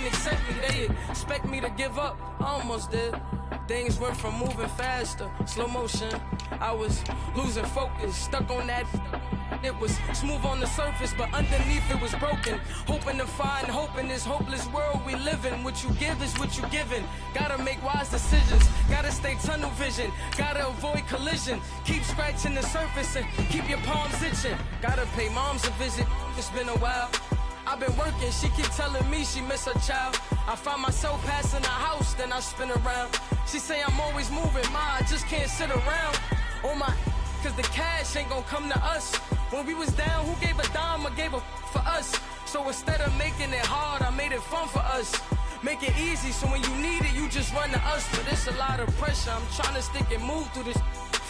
wouldn't accept me. They expect me to give up. I almost did. Things went from moving faster, slow motion. I was losing focus, stuck on that. It was smooth on the surface, but underneath it was broken. Hoping to find hope in this hopeless world we live in. What you give is what you given. Gotta make wise decisions. Gotta stay tunnel vision. Gotta avoid collision. Keep scratching the surface and keep your palms itching. Gotta pay moms a visit. It's been a while. I've been working. She keep telling me she miss her child. I find myself passing the house, then I spin around. She say I'm always moving. Ma, I just can't sit around. Oh my, cause the cash ain't gonna come to us. When we was down, who gave a dime or gave a for us? So instead of making it hard, I made it fun for us. Make it easy, so when you need it, you just run to us. But it's a lot of pressure, I'm trying to stick and move through this.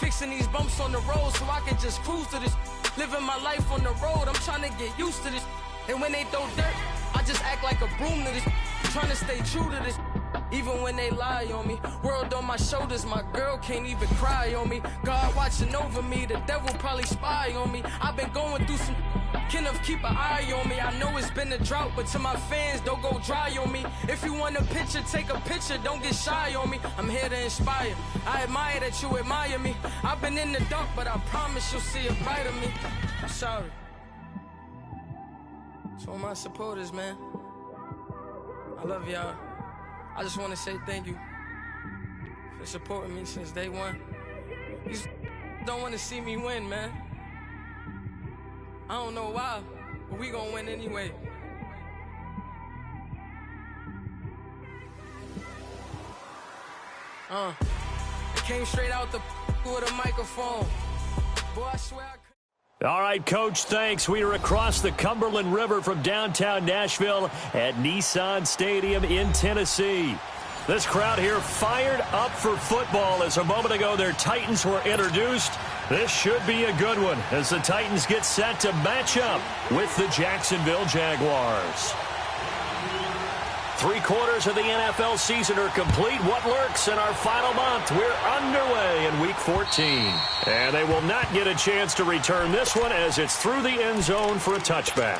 Fixing these bumps on the road so I can just cruise to this. Living my life on the road, I'm trying to get used to this. And when they throw dirt, I just act like a broom to this. Trying to stay true to this. Even when they lie on me, world on my shoulders, my girl can't even cry on me. God watching over me, the devil probably spy on me. I've been going through some, Kenneth keep an eye on me. I know it's been a drought, but to my fans, don't go dry on me. If you want a picture, take a picture, don't get shy on me. I'm here to inspire, I admire that you admire me. I've been in the dark, but I promise you'll see a brighter me. I'm sorry. To all my supporters, man, I love y'all. I just want to say thank you for supporting me since day one. You don't want to see me win, man. I don't know why, but we gonna win anyway. I came straight out the with a microphone. Boy, I swear I could. All right, Coach, thanks. We are across the Cumberland River from downtown Nashville at Nissan Stadium in Tennessee. This crowd here fired up for football as a moment ago their Titans were introduced. This should be a good one as the Titans get set to match up with the Jacksonville Jaguars. 3/4 of the NFL season are complete. What lurks in our final month? We're underway in Week 14. And they will not get a chance to return this one as it's through the end zone for a touchback.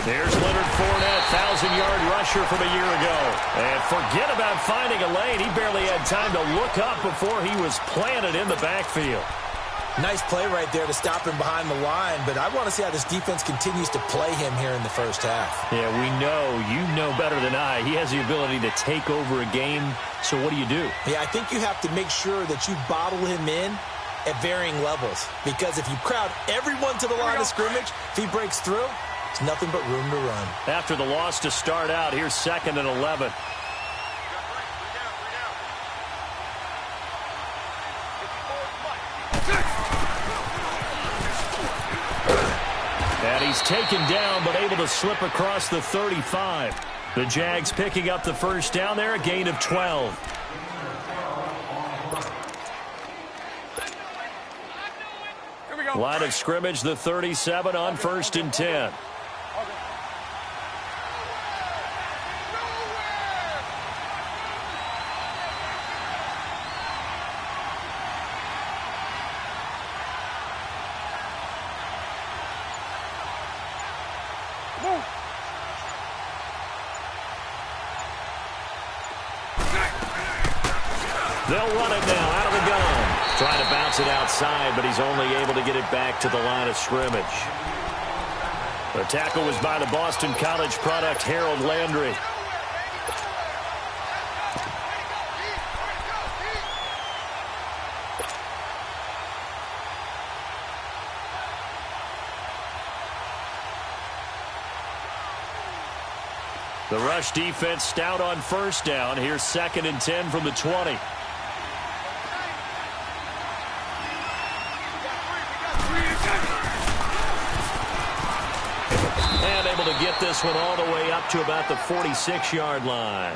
There's Leonard Fournette, 1,000-yard rusher from a year ago. And forget about finding a lane. He barely had time to look up before he was planted in the backfield. Nice play right there to stop him behind the line, but I want to see how this defense continues to play him here in the first half. Yeah, we know. You know better than I. He has the ability to take over a game, so what do you do? Yeah, I think you have to make sure that you bottle him in at varying levels, because if you crowd everyone to the line of scrimmage, if he breaks through, it's nothing but room to run. After the loss to start out, here's 2nd and 11. And he's taken down, but able to slip across the 35. The Jags picking up the first down there, a gain of 12. Line of scrimmage, the 37 on 1st and 10. They'll run it now out of the gun. Trying to bounce it outside, but he's only able to get it back to the line of scrimmage. The tackle was by the Boston College product, Harold Landry. The rush defense stout on first down. Here's 2nd and 10 from the 20. And able to get this one all the way up to about the 46-yard line.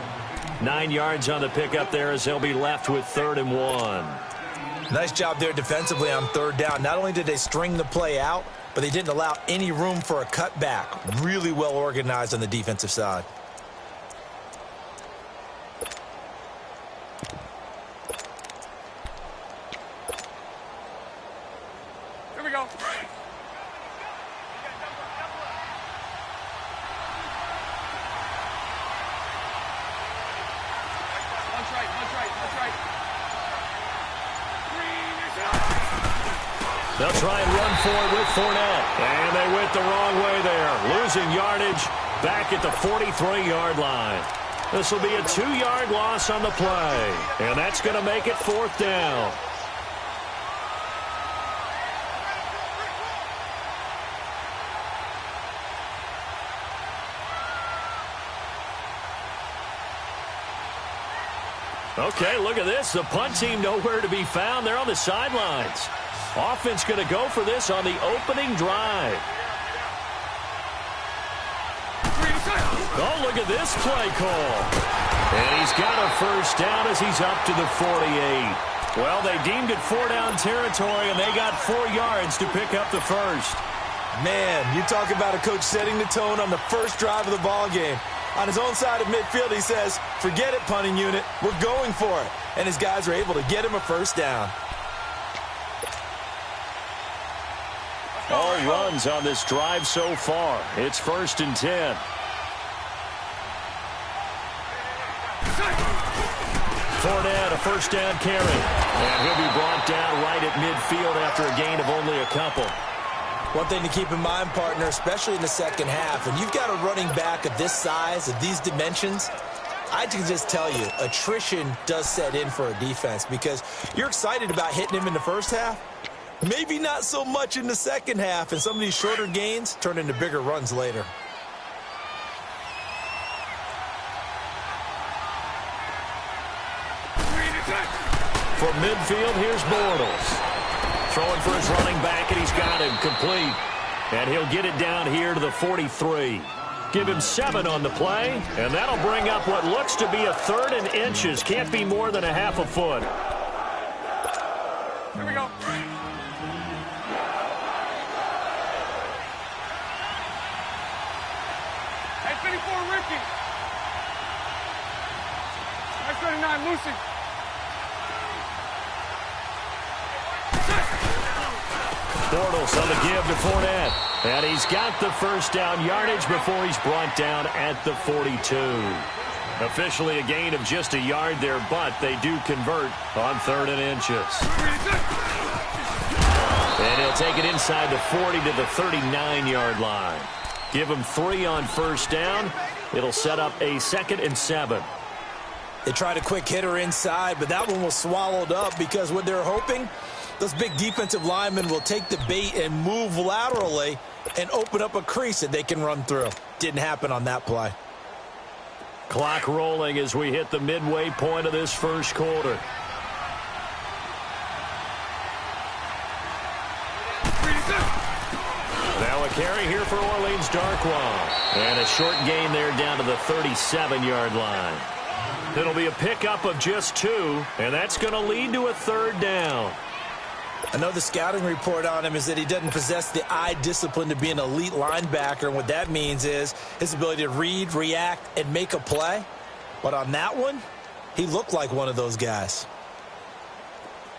9 yards on the pickup there as they'll be left with 3rd and 1. Nice job there defensively on 3rd down. Not only did they string the play out, but they didn't allow any room for a cutback. Really well organized on the defensive side. Here we go. They'll try and run for it with Fournette. And they went the wrong way there. Losing yardage back at the 43-yard line. This will be a 2-yard loss on the play. And that's going to make it 4th down. Okay, look at this. The punt team nowhere to be found. They're on the sidelines. Offense going to go for this on the opening drive. Oh, look at this play call. And he's got a 1st down as he's up to the 48. Well, they deemed it 4-down territory, and they got 4 yards to pick up the 1st. Man, you talk about a coach setting the tone on the first drive of the ball game. On his own side of midfield, he says, forget it, punting unit. We're going for it. And his guys are able to get him a 1st down. All runs on this drive so far. It's 1st and 10. Fournette, a 1st down carry. And he'll be brought down right at midfield after a gain of only a couple. One thing to keep in mind, partner, especially in the second half, when you've got a running back of this size, of these dimensions, I can just tell you, attrition does set in for a defense because you're excited about hitting him in the first half. Maybe not so much in the second half, and some of these shorter gains turn into bigger runs later. From midfield, here's Bortles. Throwing for his running back, and he's got him complete. And he'll get it down here to the 43. Give him 7 on the play, and that'll bring up what looks to be a 3rd and inches. Can't be more than a half a foot. Here we go. Hey, 54, Ricky. Hey, 39, Lucy. Bortles on the give to Fournette. And he's got the 1st down yardage before he's brought down at the 42. Officially a gain of just a yard there, but they do convert on 3rd and inches. And he'll take it inside the 40 to the 39-yard line. Give him 3 on 1st down. It'll set up a 2nd and 7. They tried a quick hitter inside, but that one was swallowed up because what they're hoping, those big defensive linemen will take the bait and move laterally and open up a crease that they can run through. Didn't happen on that play. Clock rolling as we hit the midway point of this first quarter. Now a carry here for Orleans Darkwa. And a short gain there down to the 37-yard line. It'll be a pickup of just 2, and that's going to lead to a 3rd down. I know the scouting report on him is that he doesn't possess the eye discipline to be an elite linebacker, and what that means is his ability to read, react, and make a play. But on that one, he looked like one of those guys.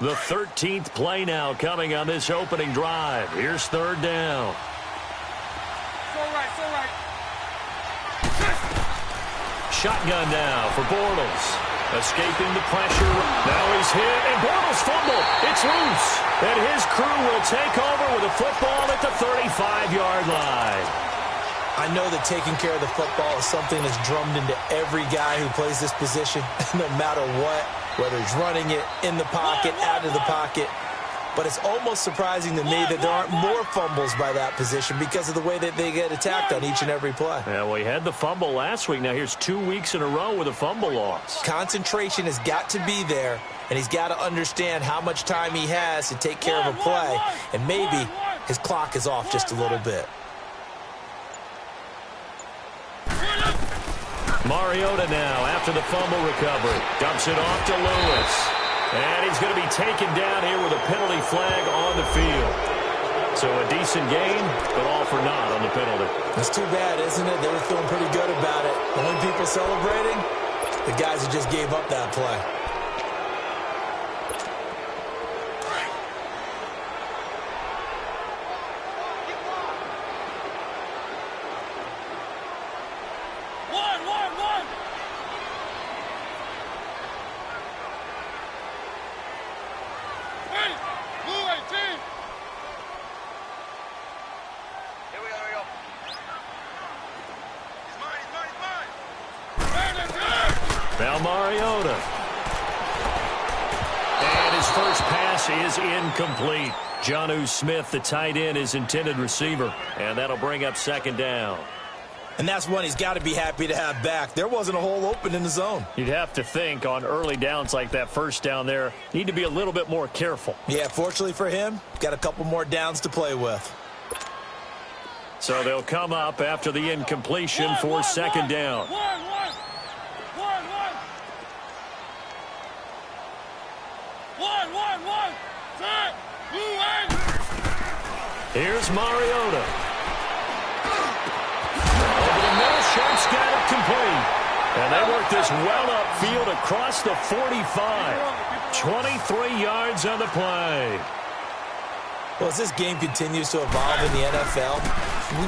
The 13th play now coming on this opening drive. Here's 3rd down. So right. Shotgun now for Bortles. Escaping the pressure. Now he's hit, and Bortles fumble. It's loose. And his crew will take over with a football at the 35-yard line. I know that taking care of the football is something that's drummed into every guy who plays this position, no matter what, whether he's running it in the pocket, out of the pocket. But it's almost surprising to me that there aren't more fumbles by that position because of the way that they get attacked on each and every play. Yeah, well, he had the fumble last week. Now here's 2 weeks in a row with a fumble loss. Concentration has got to be there, and he's got to understand how much time he has to take care of a play, and maybe his clock is off just a little bit. Mariota now after the fumble recovery. Dumps it off to Lewis. And he's going to be taken down here with a penalty flag on the field. So a decent gain, but all for naught on the penalty. That's too bad, isn't it? They were feeling pretty good about it. The only people celebrating, the guys who just gave up that play. Now Mariota. And his first pass is incomplete. Jonnu Smith, the tight end, his intended receiver. And that'll bring up second down. And that's one he's got to be happy to have back. There wasn't a hole open in the zone. You'd have to think on early downs like that first down there, need to be a little bit more careful. Yeah, fortunately for him, got a couple more downs to play with. So they'll come up after the incompletion for second down. Here's Mariota. Over the middle, Sharp's got it complete. And they work this well upfield across the 45. 23 yards on the play. Well, as this game continues to evolve in the NFL,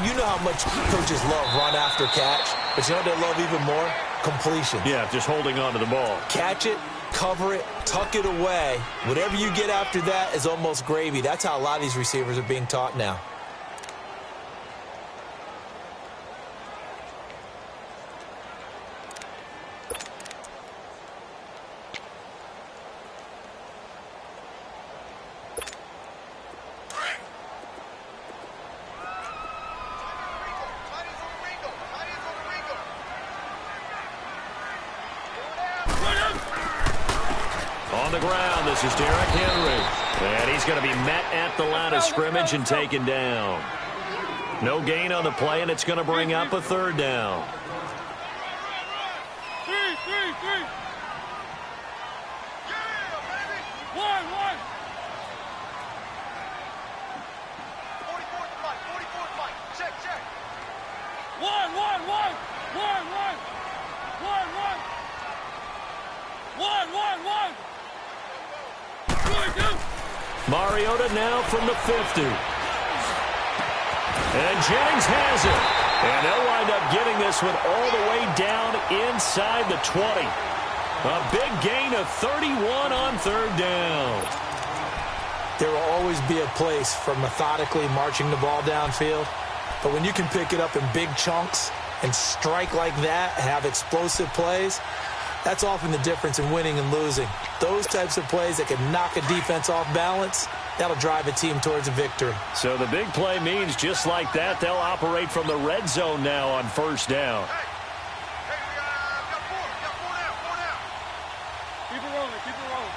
you know how much coaches love run after catch, but you know what they love even more? Completion. Yeah, just holding on to the ball. Catch it, cover it, tuck it away. Whatever you get after that is almost gravy. That's how a lot of these receivers are being taught now. On the ground, this is Derrick Henry. And he's going to be met at the line of scrimmage and taken down. No gain on the play, and it's going to bring up a third down. Mariota now from the 50. And Jennings has it. And they'll wind up getting this one all the way down inside the 20. A big gain of 31 on third down. There will always be a place for methodically marching the ball downfield. But when you can pick it up in big chunks and strike like that, have explosive plays, that's often the difference in winning and losing. Those types of plays that can knock a defense off balance, that'll drive a team towards a victory. So the big play means just like that, they'll operate from the red zone now on first down. Keep it rolling, keep it rolling.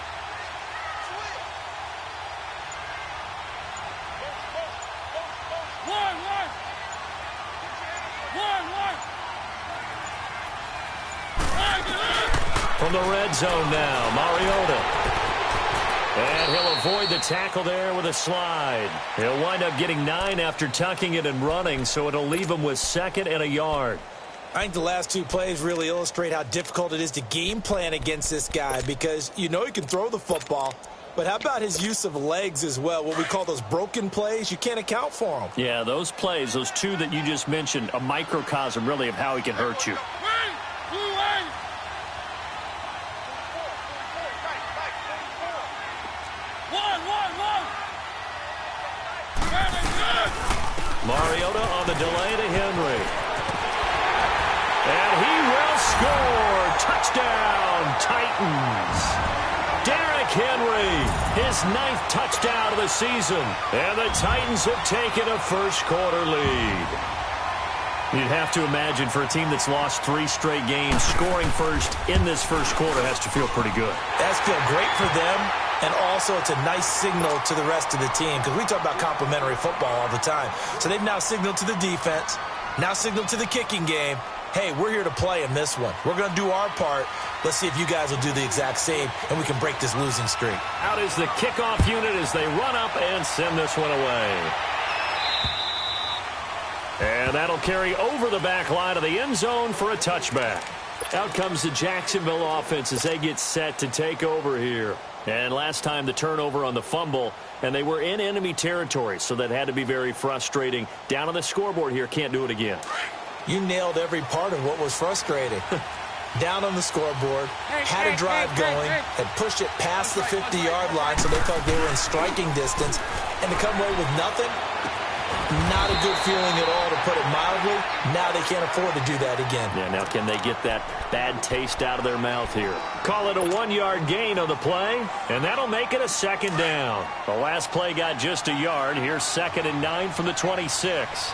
From the red zone now, Mariota. And he'll avoid the tackle there with a slide. He'll wind up getting 9 after tucking it and running, so it'll leave him with second and a yard. I think the last two plays really illustrate how difficult it is to game plan against this guy because you know he can throw the football, but how about his use of legs as well? What we call those broken plays, you can't account for them. Yeah, those plays, those two that you just mentioned, a microcosm really of how he can hurt you. Mariota on the delay to Henry. And he will score. Touchdown, Titans. Derrick Henry, his 9th touchdown of the season. And the Titans have taken a first-quarter lead. You'd have to imagine for a team that's lost 3 straight games, scoring first in this first quarter has to feel pretty good. That's feel great for them, and also it's a nice signal to the rest of the team because we talk about complementary football all the time. So they've now signaled to the defense, now signaled to the kicking game, hey, we're here to play in this one. We're going to do our part. Let's see if you guys will do the exact same, and we can break this losing streak. Out is the kickoff unit as they run up and send this one away. And that'll carry over the back line of the end zone for a touchback. Out comes the Jacksonville offense as they get set to take over here. And last time the turnover on the fumble, and they were in enemy territory, so that had to be very frustrating. Down on the scoreboard here, can't do it again. You nailed every part of what was frustrating. Down on the scoreboard, had a drive going, had pushed it past the 50-yard line so they felt they were in striking distance, and to come away with nothing, not a good feeling at all, to put it mildly. Now they can't afford to do that again. Yeah, now can they get that bad taste out of their mouth here? Call it a 1-yard gain on the play, and that'll make it a second down. The last play got just a yard. Here's 2nd and 9 from the 26.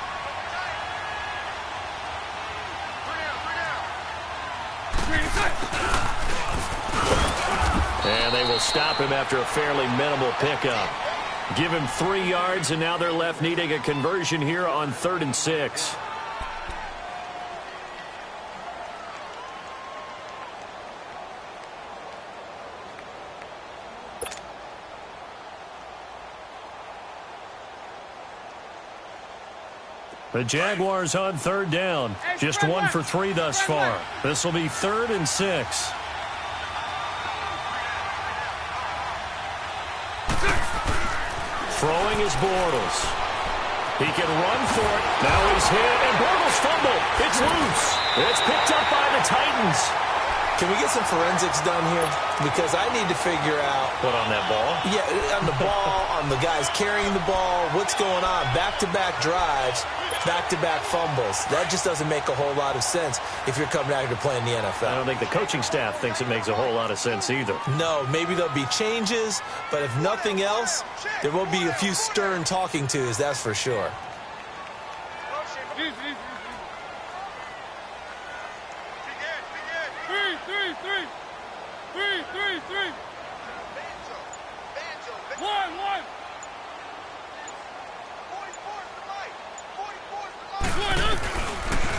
And they will stop him after a fairly minimal pickup. Give him 3 yards, and now they're left needing a conversion here on 3rd and 6. The Jaguars on 3rd down. Just 1 for 3 thus far. This will be 3rd and 6. Throwing is Bortles. He can run for it. Now he's hit, and Bortles fumble. It's loose. It's picked up by the Titans. Can we get some forensics done here? Because I need to figure out... What, on that ball? Yeah, on the ball, on the guys carrying the ball, what's going on? Back-to-back drives, back-to-back fumbles. That just doesn't make a whole lot of sense if you're coming out here to play in the NFL. I don't think the coaching staff thinks it makes a whole lot of sense either. No, maybe there'll be changes, but if nothing else, there will be a few stern talking tos, that's for sure.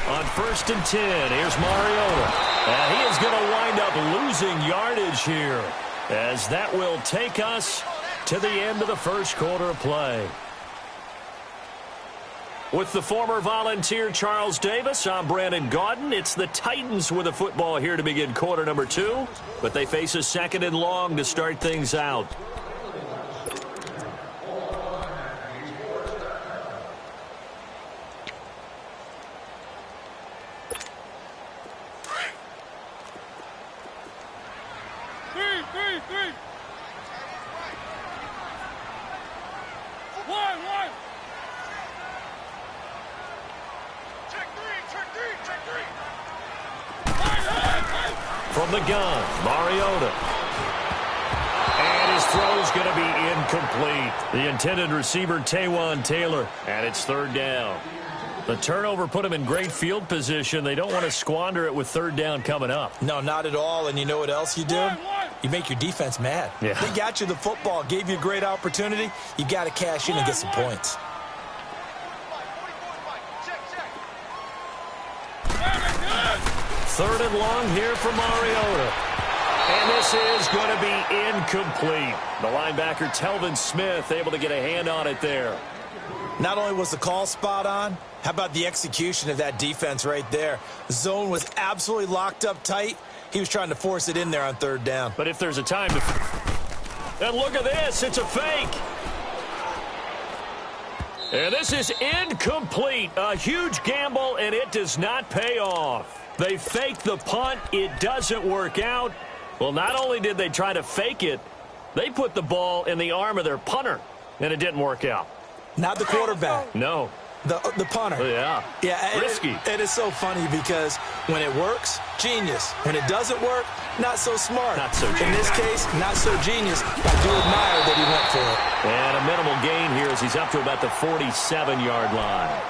On 1st and 10, here's Mariota. And he is going to wind up losing yardage here, as that will take us to the end of the first quarter of play. With the former Volunteer Charles Davis, I'm Brandon Gaudin. It's the Titans with the football here to begin quarter number 2, but they face a 2nd and long to start things out. From the gun, Mariota. And his throw's going to be incomplete. The intended receiver, Taywan Taylor, and it's 3rd down. The turnover put him in great field position. They don't want to squander it with 3rd down coming up. No, not at all. And you know what else you do? You make your defense mad. Yeah. They got you the football, gave you a great opportunity. You got to cash in and get some points. Third and long here for Mariota. And this is going to be incomplete. The linebacker, Telvin Smith, able to get a hand on it there. Not only was the call spot on, how about the execution of that defense right there? The zone was absolutely locked up tight. He was trying to force it in there on 3rd down. But if there's a time to... And look at this. It's a fake. And this is incomplete. A huge gamble, and it does not pay off. They fake the punt. It doesn't work out. Well, not only did they try to fake it, they put the ball in the arm of their punter, and it didn't work out. Not the quarterback. No. The punter. Yeah. Yeah. Risky. It is so funny because when it works, genius. When it doesn't work, not so smart. Not so genius. In this case, not so genius. I do admire that he went for it. And a minimal gain here as he's up to about the 47-yard line.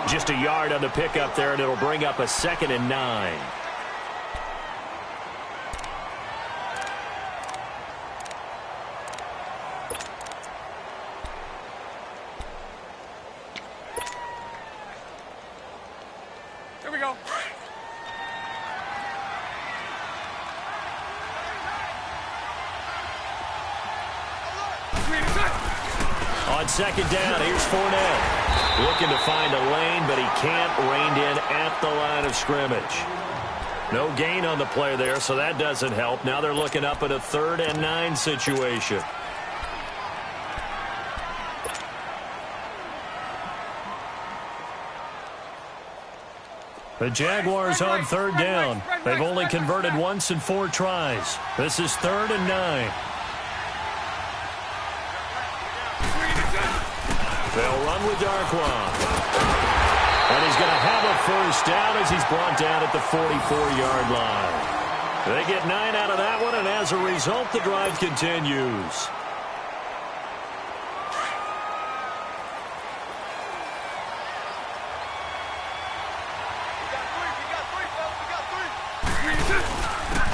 Just a yard on the pickup there, and it'll bring up a 2nd and 9. Here we go. On second down, here's Fournette. Looking to find a lane, but he can't. Reined in at the line of scrimmage. No gain on the play there, so that doesn't help. Now they're looking up at a 3rd and 9 situation. The Jaguars on 3rd down. They've only converted once in 4 tries. This is 3rd and 9. They'll run with Darquan. And he's going to have a first down as he's brought down at the 44-yard line. They get 9 out of that one, and as a result, the drive continues.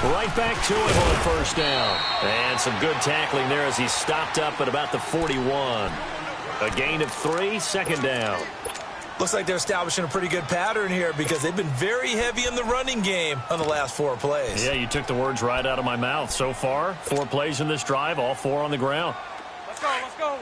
Right back to him on 1st down. And some good tackling there as he's stopped up at about the 41. A gain of 3, 2nd down. Looks like they're establishing a pretty good pattern here because they've been very heavy in the running game on the last 4 plays. Yeah, you took the words right out of my mouth. So far, 4 plays in this drive, all 4 on the ground. Let's go, let's go.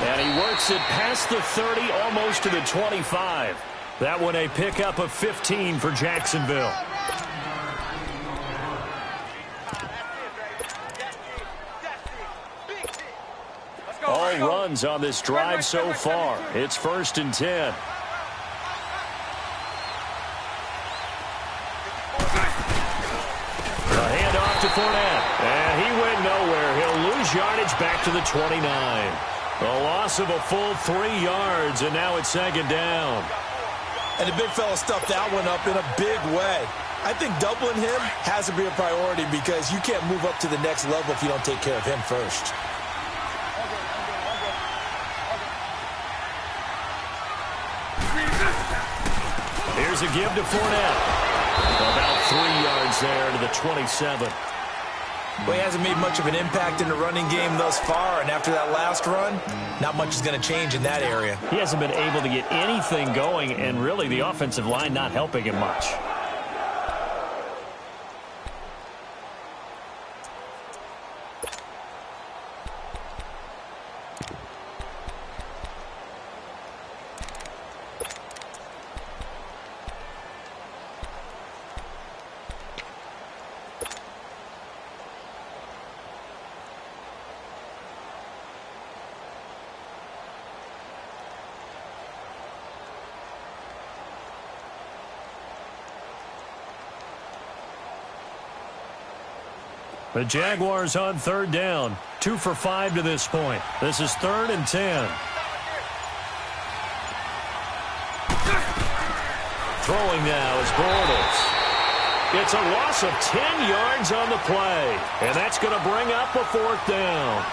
And he works it past the 30, almost to the 25. That one a pickup of 15 for Jacksonville. All runs on this drive so far. It's 1st and 10. A handoff to Fournette. And he went nowhere. He'll lose yardage back to the 29. A loss of a full 3 yards, and now it's 2nd down. And the big fella stuffed that one up in a big way. I think doubling him has to be a priority because you can't move up to the next level if you don't take care of him first. Here's a give to Fournette. About 3 yards there to the 27. Well, he hasn't made much of an impact in the running game thus far, and after that last run, not much is going to change in that area. He hasn't been able to get anything going, and really the offensive line not helping him much. The Jaguars on 3rd down. 2 for 5 to this point. This is 3rd and 10. Throwing now is Bortles. It's a loss of 10 yards on the play. And that's going to bring up a 4th down.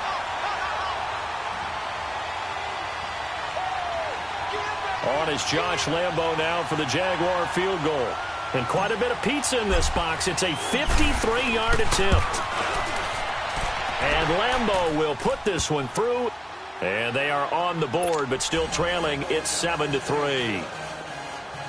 On is Josh Lambo now for the Jaguar field goal. And quite a bit of pizza in this box. It's a 53-yard attempt. And Lambo will put this one through. And they are on the board, but still trailing. It's 7-3.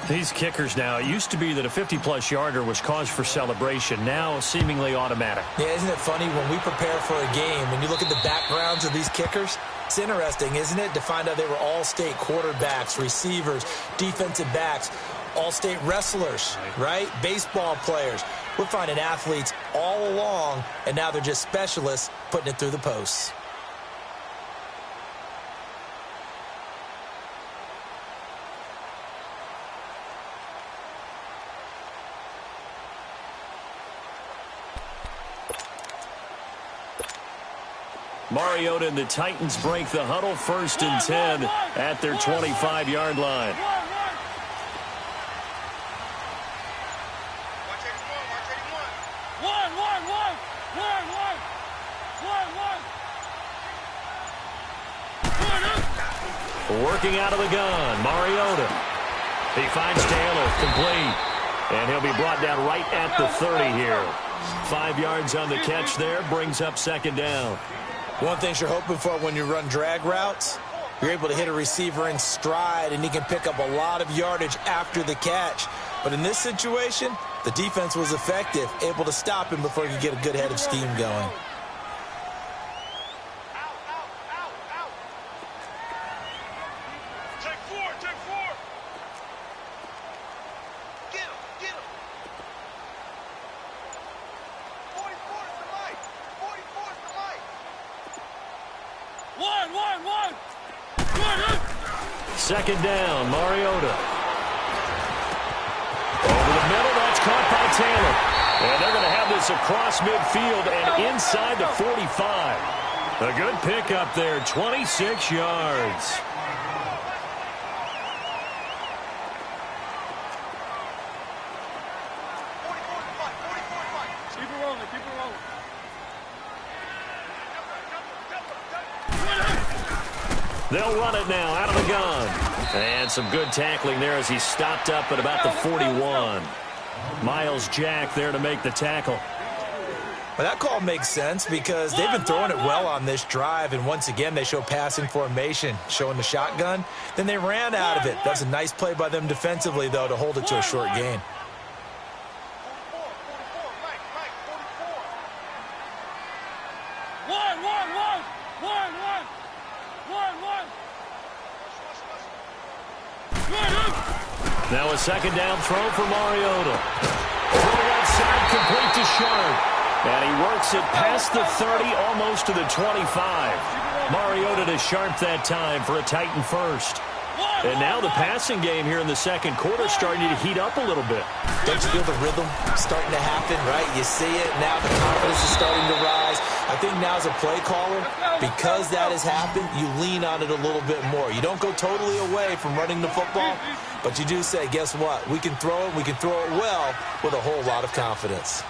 These kickers now, it used to be that a 50-plus yarder was cause for celebration. Now seemingly automatic. Yeah, isn't it funny when we prepare for a game and you look at the backgrounds of these kickers? It's interesting, isn't it, to find out they were all-state quarterbacks, receivers, defensive backs, all-state wrestlers, right? Baseball players. We're finding athletes all along, and now they're just specialists putting it through the posts. Mariota and the Titans break the huddle. 1st and 10 at their 25-yard line. Working out of the gun, Mariota. He finds Taylor, complete. And he'll be brought down right at the 30 here. 5 yards on the catch there, brings up 2nd down. One thing you're hoping for when you run drag routes You're able to hit a receiver in stride, and he can pick up a lot of yardage after the catch. But in this situation, the defense was effective, able to stop him before he could get a good head of steam going. Second down, Mariota. Over the middle, that's caught by Taylor. And they're going to have this across midfield and inside the 45. A good pickup there, 26 yards. Keep it rolling, keep it rolling. They'll run it now out of the gun. And some good tackling there as he stopped up at about the 41. Miles Jack there to make the tackle. Well, that call makes sense because they've been throwing it well on this drive, and once again they show passing formation, showing the shotgun. Then they ran out of it. That's a nice play by them defensively, though, to hold it to a short gain. Now a second down throw for Mariota. Throw outside, complete to Sharp. And he works it past the 30, almost to the 25. Mariota to Sharp that time for a Titan first. And now the passing game here in the second quarter starting to heat up a little bit. Don't you feel the rhythm starting to happen, right? You see it. Now the confidence is starting to rise. I think now as a play caller, because that has happened, you lean on it a little bit more. You don't go totally away from running the football, but you do say, guess what? We can throw it. We can throw it well with a whole lot of confidence.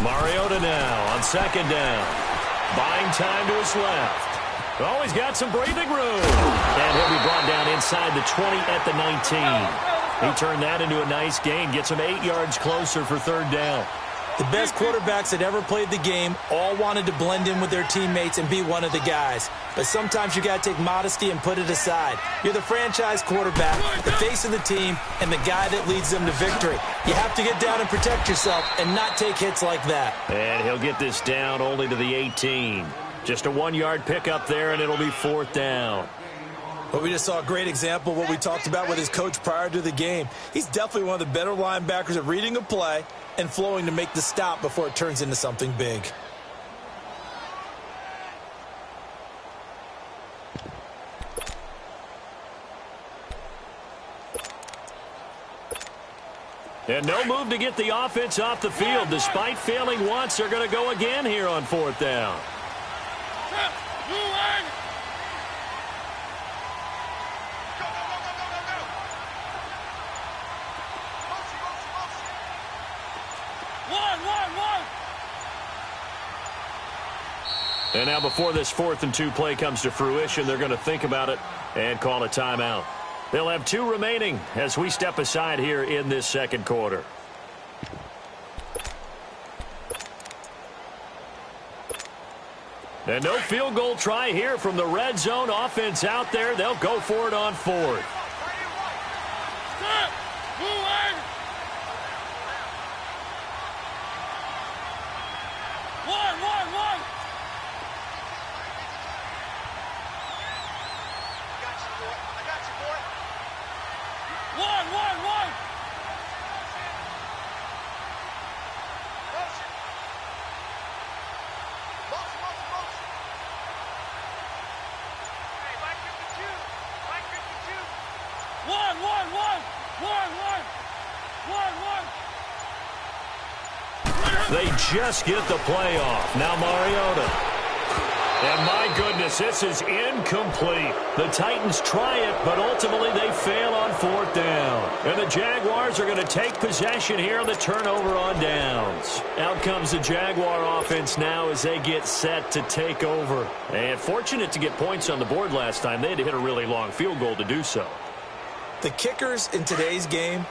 Mariota now on second down. Buying time to his left. Oh, he's got some breathing room. And he'll be brought down inside the 20 at the 19. He turned that into a nice gain. Gets him 8 yards closer for third down. The best quarterbacks that ever played the game all wanted to blend in with their teammates and be one of the guys. But sometimes you got to take modesty and put it aside. You're the franchise quarterback, the face of the team, and the guy that leads them to victory. You have to get down and protect yourself and not take hits like that. And he'll get this down only to the 18. Just a 1-yard pickup there, and it'll be fourth down. Well, we just saw a great example of what we talked about with his coach prior to the game. He's definitely one of the better linebackers at reading a play and flowing to make the stop before it turns into something big. And no move to get the offense off the field. Despite failing once, they're going to go again here on fourth down. And now before this 4th and 2 play comes to fruition, they're going to think about it and call a timeout. They'll have 2 remaining as we step aside here in this second quarter. And no field goal try here from the red zone offense out there. They'll go for it on 4th. They just get the play off. Now Mariota. And my goodness, this is incomplete. The Titans try it, but ultimately they fail on 4th down. And the Jaguars are going to take possession here on the turnover on downs. Out comes the Jaguar offense now as they get set to take over. And fortunate to get points on the board last time. They had to hit a really long field goal to do so. The kickers in today's game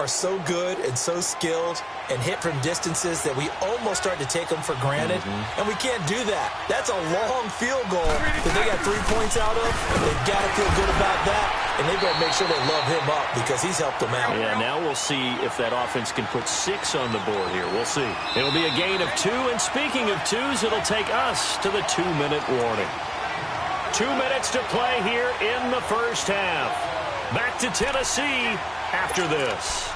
are so good and so skilled and hit from distances that we almost start to take them for granted, and we can't do that. That's a long field goal that they got 3 points out of. They've got to feel good about that, and they better make sure they love him up because he's helped them out. Yeah, now we'll see if that offense can put 6 on the board here. We'll see. It'll be a gain of 2, and speaking of 2s, it'll take us to the 2-minute warning. 2 minutes to play here in the first half. Back to Tennessee after this.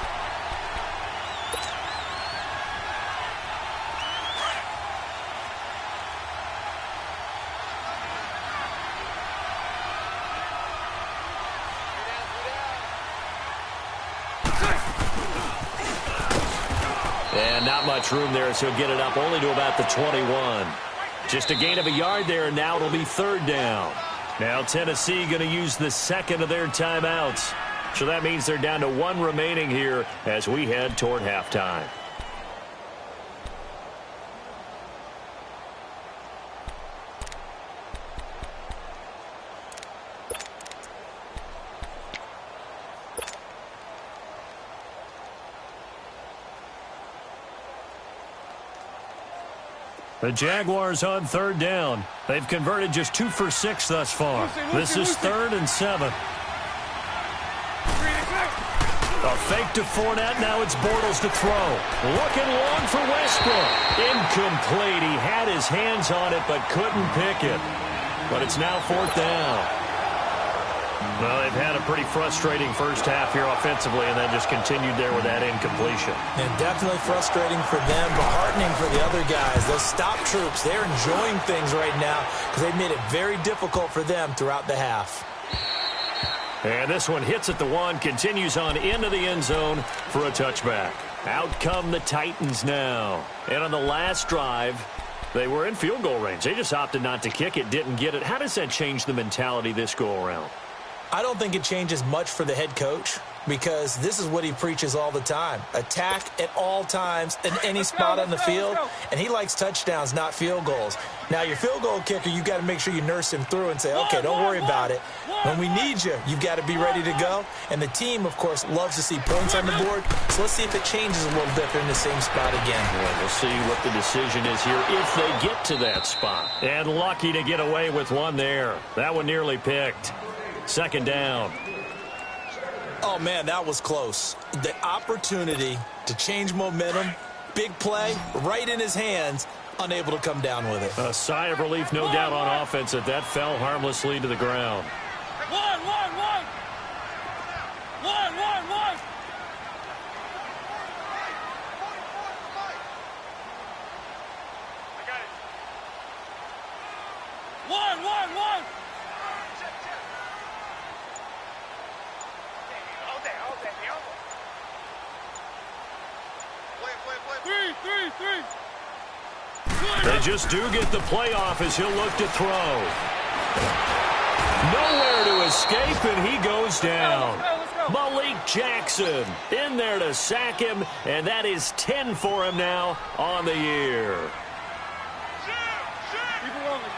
And not much room there, so he'll get it up only to about the 21. Just a gain of a yard there, and now it'll be 3rd down. Now Tennessee going to use the second of their timeouts. So that means they're down to 1 remaining here as we head toward halftime. The Jaguars on 3rd down. They've converted just 2 for 6 thus far. This is 3rd and 7. A fake to Fournette. Now it's Bortles to throw. Looking long for Westbrook. Incomplete. He had his hands on it but couldn't pick it. But it's now 4th down. Well, they've had a pretty frustrating first half here offensively, and then just continued there with that incompletion. And definitely frustrating for them, but heartening for the other guys. Those stop troops, they're enjoying things right now because they've made it very difficult for them throughout the half. And this one hits at the 1, continues on into the end zone for a touchback. Out come the Titans now. And on the last drive, they were in field goal range. They just opted not to kick it, didn't get it. How does that change the mentality this go-around? I don't think it changes much for the head coach because this is what he preaches all the time. Attack at all times in any spot on the field, and he likes touchdowns, not field goals. Now, your field goal kicker, you've got to make sure you nurse him through and say, okay, don't worry about it. When we need you, you've got to be ready to go. And the team, of course, loves to see points on the board, so let's see if it changes a little bit. They're in the same spot again. Well, we'll see what the decision is here if they get to that spot. And lucky to get away with one there. That one nearly picked. 2nd down. Oh, man, that was close. The opportunity to change momentum, big play, right in his hands, unable to come down with it. A sigh of relief, no doubt, on offense that that fell harmlessly to the ground. One. I got it. One. Three. They just do get the playoff as he'll look to throw. Nowhere to escape, and he goes down. Let's go. Malik Jackson in there to sack him, and that is 10 for him now on the year. Keep it rolling.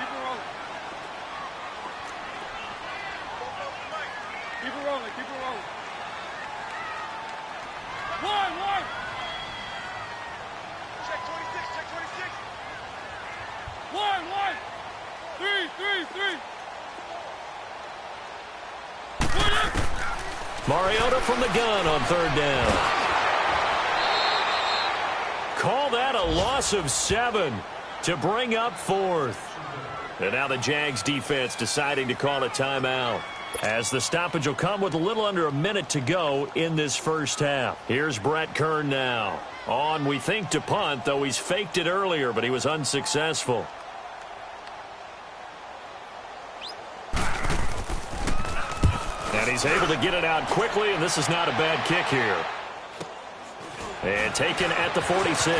One. Check 26. One. Three. Mariota from the gun on 3rd down. Call that a loss of 7 to bring up 4th. And now the Jags defense deciding to call a timeout, as the stoppage will come with a little under a minute to go in this first half. Here's Brett Kern now. On, we think, to punt, though he's faked it earlier, but he was unsuccessful. And he's able to get it out quickly, and this is not a bad kick here. And taken at the 46.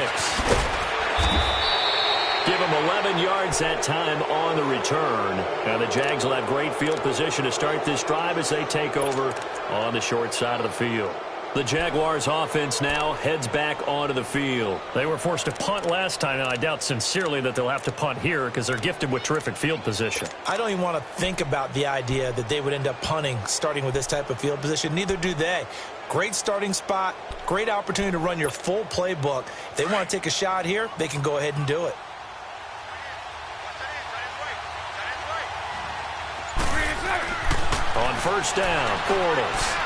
Give him 11 yards that time on the return. Now the Jags will have great field position to start this drive as they take over on the short side of the field. The Jaguars offense now heads back onto the field. They were forced to punt last time, and I doubt sincerely that they'll have to punt here because they're gifted with terrific field position. I don't even want to think about the idea that they would end up punting starting with this type of field position. Neither do they. Great starting spot, great opportunity to run your full playbook. If they want to take a shot here, they can go ahead and do it. On first down, Bortles.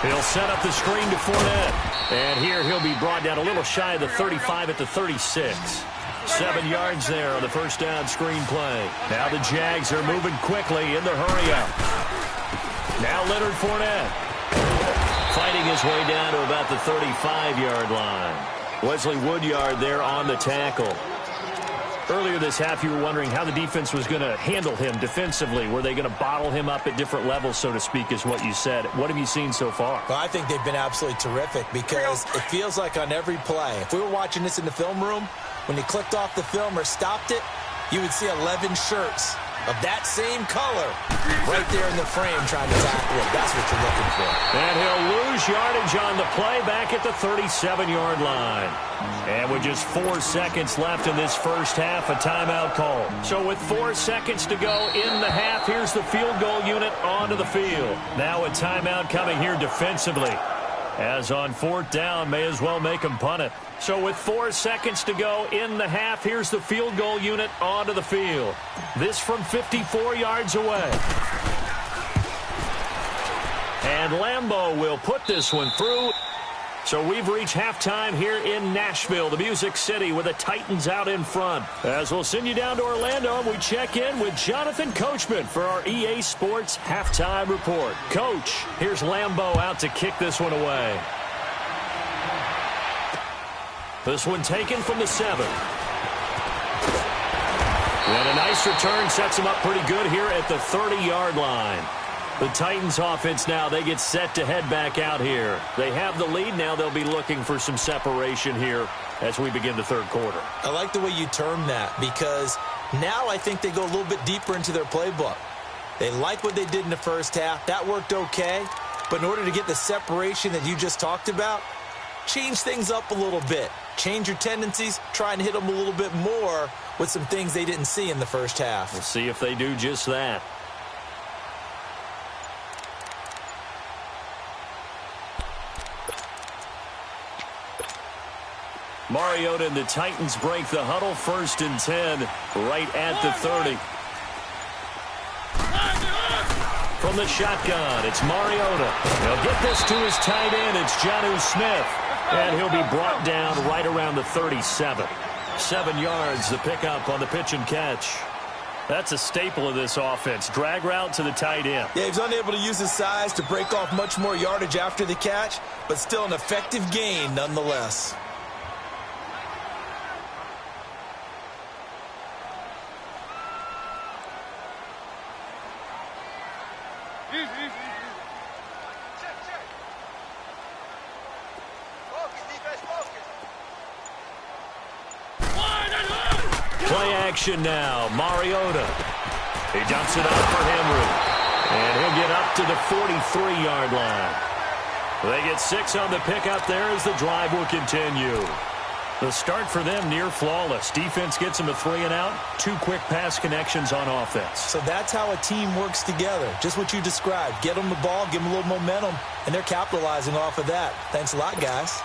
He'll set up the screen to Fournette. And here he'll be brought down a little shy of the 35 at the 36. 7 yards there on the first down screen play. Now the Jags are moving quickly in the hurry-up. Now Leonard Fournette. Fighting his way down to about the 35-yard line. Wesley Woodyard there on the tackle. Earlier this half, you were wondering how the defense was going to handle him defensively. Were they going to bottle him up at different levels, so to speak, is what you said. What have you seen so far? Well, I think they've been absolutely terrific because it feels like on every play, if we were watching this in the film room, when he clicked off the film or stopped it, you would see 11 shirts of that same color right there in the frame trying to tackle it. That's what you're looking for. And he'll lose yardage on the play back at the 37-yard line. And with just 4 seconds left in this first half, a timeout call. So with 4 seconds to go in the half, here's the field goal unit onto the field. Now a timeout coming here defensively. As on fourth down, may as well make him punt it. So with 4 seconds to go in the half, here's the field goal unit onto the field. This from 54 yards away. And Lambeau will put this one through. So we've reached halftime here in Nashville, the Music City, with the Titans out in front. As we'll send you down to Orlando, and we check in with Jonathan Coachman for our EA Sports Halftime Report. Coach, here's Lambeau out to kick this one away. This one taken from the 7. And a nice return sets him up pretty good here at the 30-yard line. The Titans offense now, they get set to head back out here. They have the lead. Now they'll be looking for some separation here as we begin the third quarter. I like the way you term that because now I think they go a little bit deeper into their playbook. They like what they did in the first half. That worked okay. But in order to get the separation that you just talked about, change things up a little bit. Change your tendencies. Try and hit them a little bit more with some things they didn't see in the first half. We'll see if they do just that. Mariota and the Titans break the huddle, 1st and 10, right at the 30. From the shotgun, it's Mariota. He'll get this to his tight end. It's Jonnu Smith. And he'll be brought down right around the 37. 7 yards, the pickup on the pitch and catch. That's a staple of this offense. Drag route to the tight end. Yeah, he's unable to use his size to break off much more yardage after the catch, but still an effective gain nonetheless. Play action now. Mariota. He dumps it off for Henry. And he'll get up to the 43-yard line. They get 6 on the pickup there as the drive will continue. The start for them near flawless. Defense gets them a 3-and-out. 2 quick pass connections on offense. So that's how a team works together. Just what you described. Get them the ball, give them a little momentum, and they're capitalizing off of that. Thanks a lot, guys.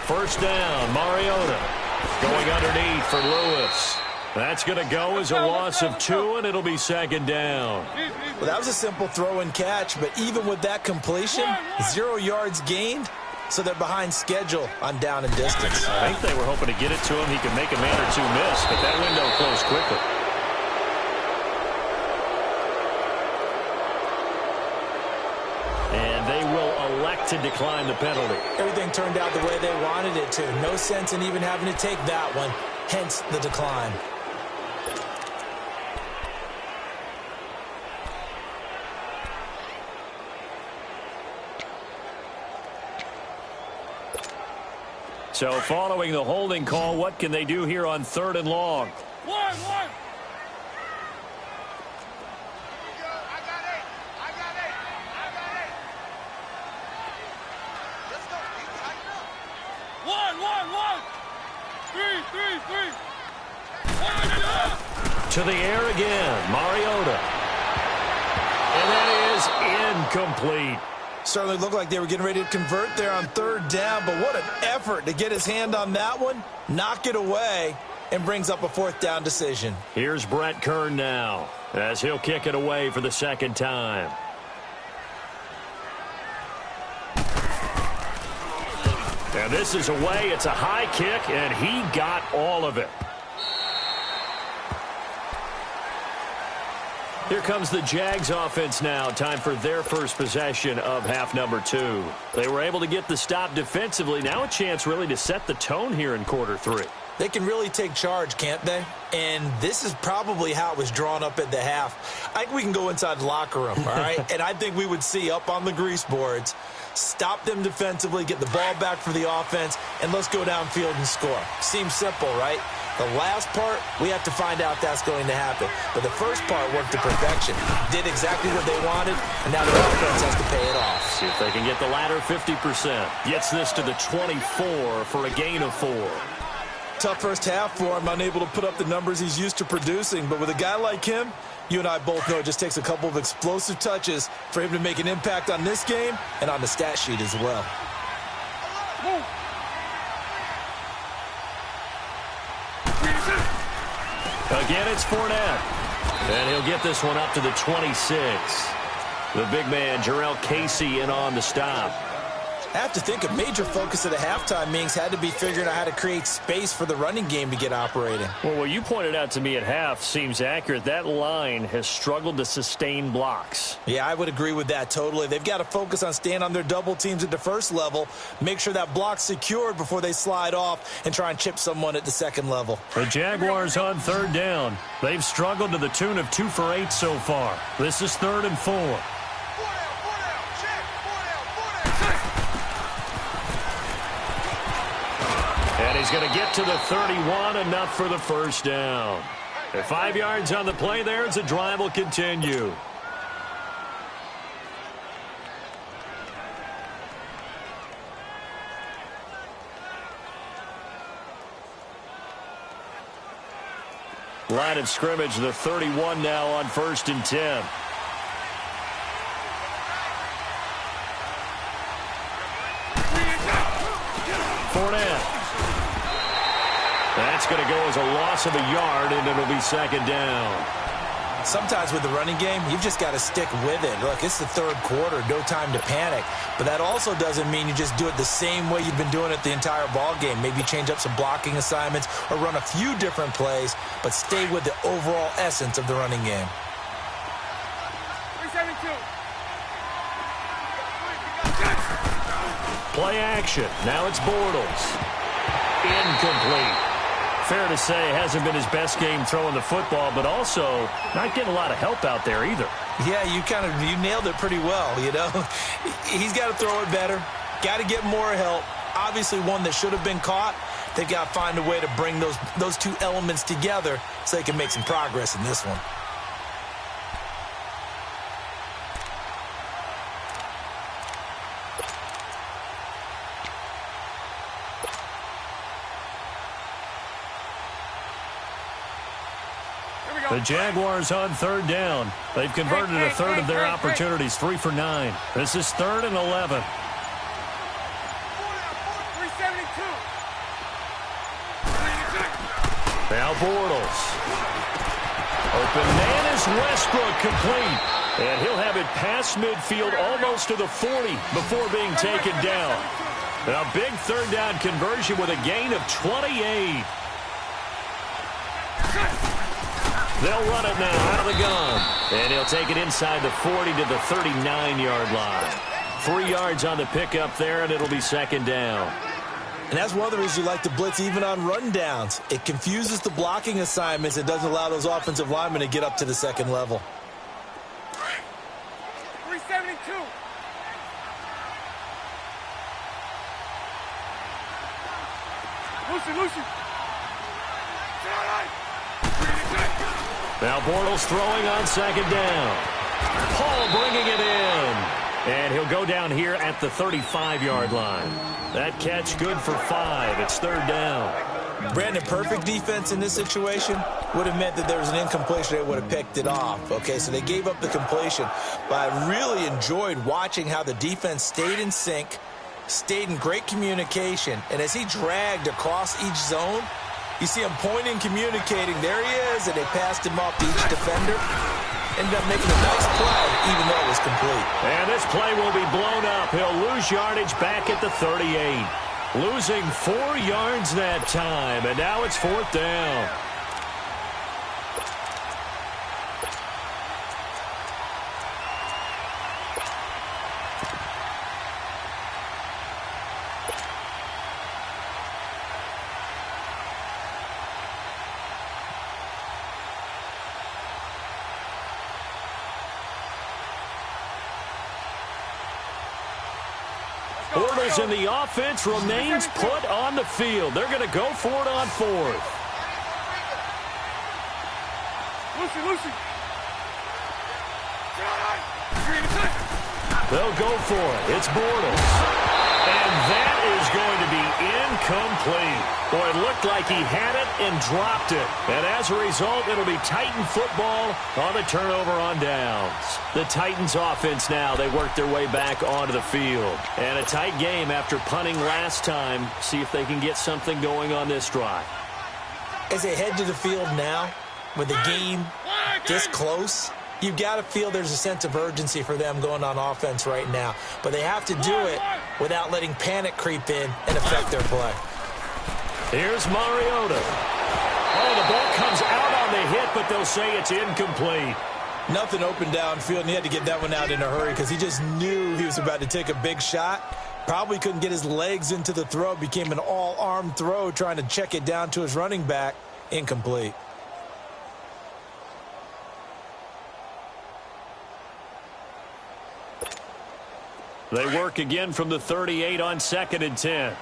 First down, Mariota going underneath for Lewis. That's going to go as a loss of 2, and it'll be 2nd down. Well, that was a simple throw and catch, but even with that completion, 0 yards gained, so they're behind schedule on down and distance. I think they were hoping to get it to him. He could make a man or 2 miss, but that window closed quickly. And they will elect to decline the penalty. Everything turned out the way they wanted it to. No sense in even having to take that one, hence the decline. So following the holding call, what can they do here on 3rd and long? One. One. Three. To the air again, Mariota. And that is incomplete. Certainly looked like they were getting ready to convert there on 3rd down, but what an effort to get his hand on that one, knock it away, and brings up a 4th down decision. Here's Brett Kern now, as he'll kick it away for the 2nd time. And this is away. It's a high kick, and he got all of it. Here comes the Jags offense now. Time for their first possession of half number 2. They were able to get the stop defensively. Now a chance really to set the tone here in quarter 3. They can really take charge, can't they? And this is probably how it was drawn up at the half. I think we can go inside the locker room, all right? And I think we would see up on the grease boards, stop them defensively, get the ball back for the offense, and let's go downfield and score. Seems simple, right? The last part, we have to find out if that's going to happen. But the first part worked to perfection. Did exactly what they wanted, and now the offense has to pay it off. See if they can get the latter 50%. Gets this to the 24 for a gain of 4. Tough first half for him, unable to put up the numbers he's used to producing. But with a guy like him, you and I both know it just takes a couple of explosive touches for him to make an impact on this game and on the stat sheet as well. Again, it's Fournette. And he'll get this one up to the 26. The big man, Jarrell Casey, in on the stop. I have to think a major focus of the halftime meetings had to be figuring out how to create space for the running game to get operating. Well, what you pointed out to me at half seems accurate. That line has struggled to sustain blocks. Yeah, I would agree with that totally. They've got to focus on staying on their double teams at the first level, make sure that block's secured before they slide off and try and chip someone at the second level. The Jaguars on 3rd down. They've struggled to the tune of 2 for 8 so far. This is 3rd and 4. And he's going to get to the 31, enough for the first down. At 5 yards on the play there, as the drive will continue. Line of scrimmage, the 31 now on 1st and 10. Fournette. That's going to go as a loss of a yard, and it'll be 2nd down. Sometimes with the running game, you've just got to stick with it. Look, it's the 3rd quarter, no time to panic. But that also doesn't mean you just do it the same way you've been doing it the entire ball game. Maybe change up some blocking assignments or run a few different plays, but stay with the overall essence of the running game. 372. Play action. Now it's Bortles. Incomplete. Fair to say, hasn't been his best game throwing the football, but also not getting a lot of help out there either. Yeah, you nailed it pretty well, you know. He's got to throw it better, got to get more help. Obviously one that should have been caught. They've got to find a way to bring those two elements together so they can make some progress in this one. The Jaguars on 3rd down. They've converted a third of their opportunities, 3 for 9. This is 3rd and 11. 372. Now Bortles. Open man is Westbrook, complete. And he'll have it past midfield almost to the 40 before being taken down. A big 3rd down conversion with a gain of 28. They'll run it now out of the gun. And he'll take it inside the 40 to the 39-yard line. 3 yards on the pickup there, and it'll be 2nd down. And that's one of the reasons you like to blitz even on rundowns. It confuses the blocking assignments. It doesn't allow those offensive linemen to get up to the second level. 372. Lucy. Now Bortles throwing on second down. Paul bringing it in. And he'll go down here at the 35-yard line. That catch good for 5. It's third down. Brandon, perfect defense in this situation would have meant that there was an incompletion. They would have picked it off. Okay, so they gave up the completion. But I really enjoyed watching how the defense stayed in sync, stayed in great communication. And as he dragged across each zone, you see him pointing, communicating. There he is, and they passed him off to each defender. Ended up making a nice play, even though it was complete. And this play will be blown up. He'll lose yardage back at the 38. Losing 4 yards that time, and now it's fourth down. Bortles in the offense remains put on the field. They're going to go for it on fourth. Lucy. They'll go for it. It's Bortles. And that is going to be incomplete. Boy, it looked like he had it and dropped it. And as a result, it'll be Titan football on the turnover on downs. The Titans offense now, they work their way back onto the field. And a tight game after punting last time. See if they can get something going on this drive. As they head to the field now, with the game this close, you've got to feel there's a sense of urgency for them going on offense right now. But they have to do it without letting panic creep in and affect their play. Here's Mariota. Oh, the ball comes out on the hit, but they'll say it's incomplete. Nothing open downfield, and he had to get that one out in a hurry because he just knew he was about to take a big shot. Probably couldn't get his legs into the throw. Became an all-arm throw trying to check it down to his running back. Incomplete. They work again from the 38 on 2nd and 10.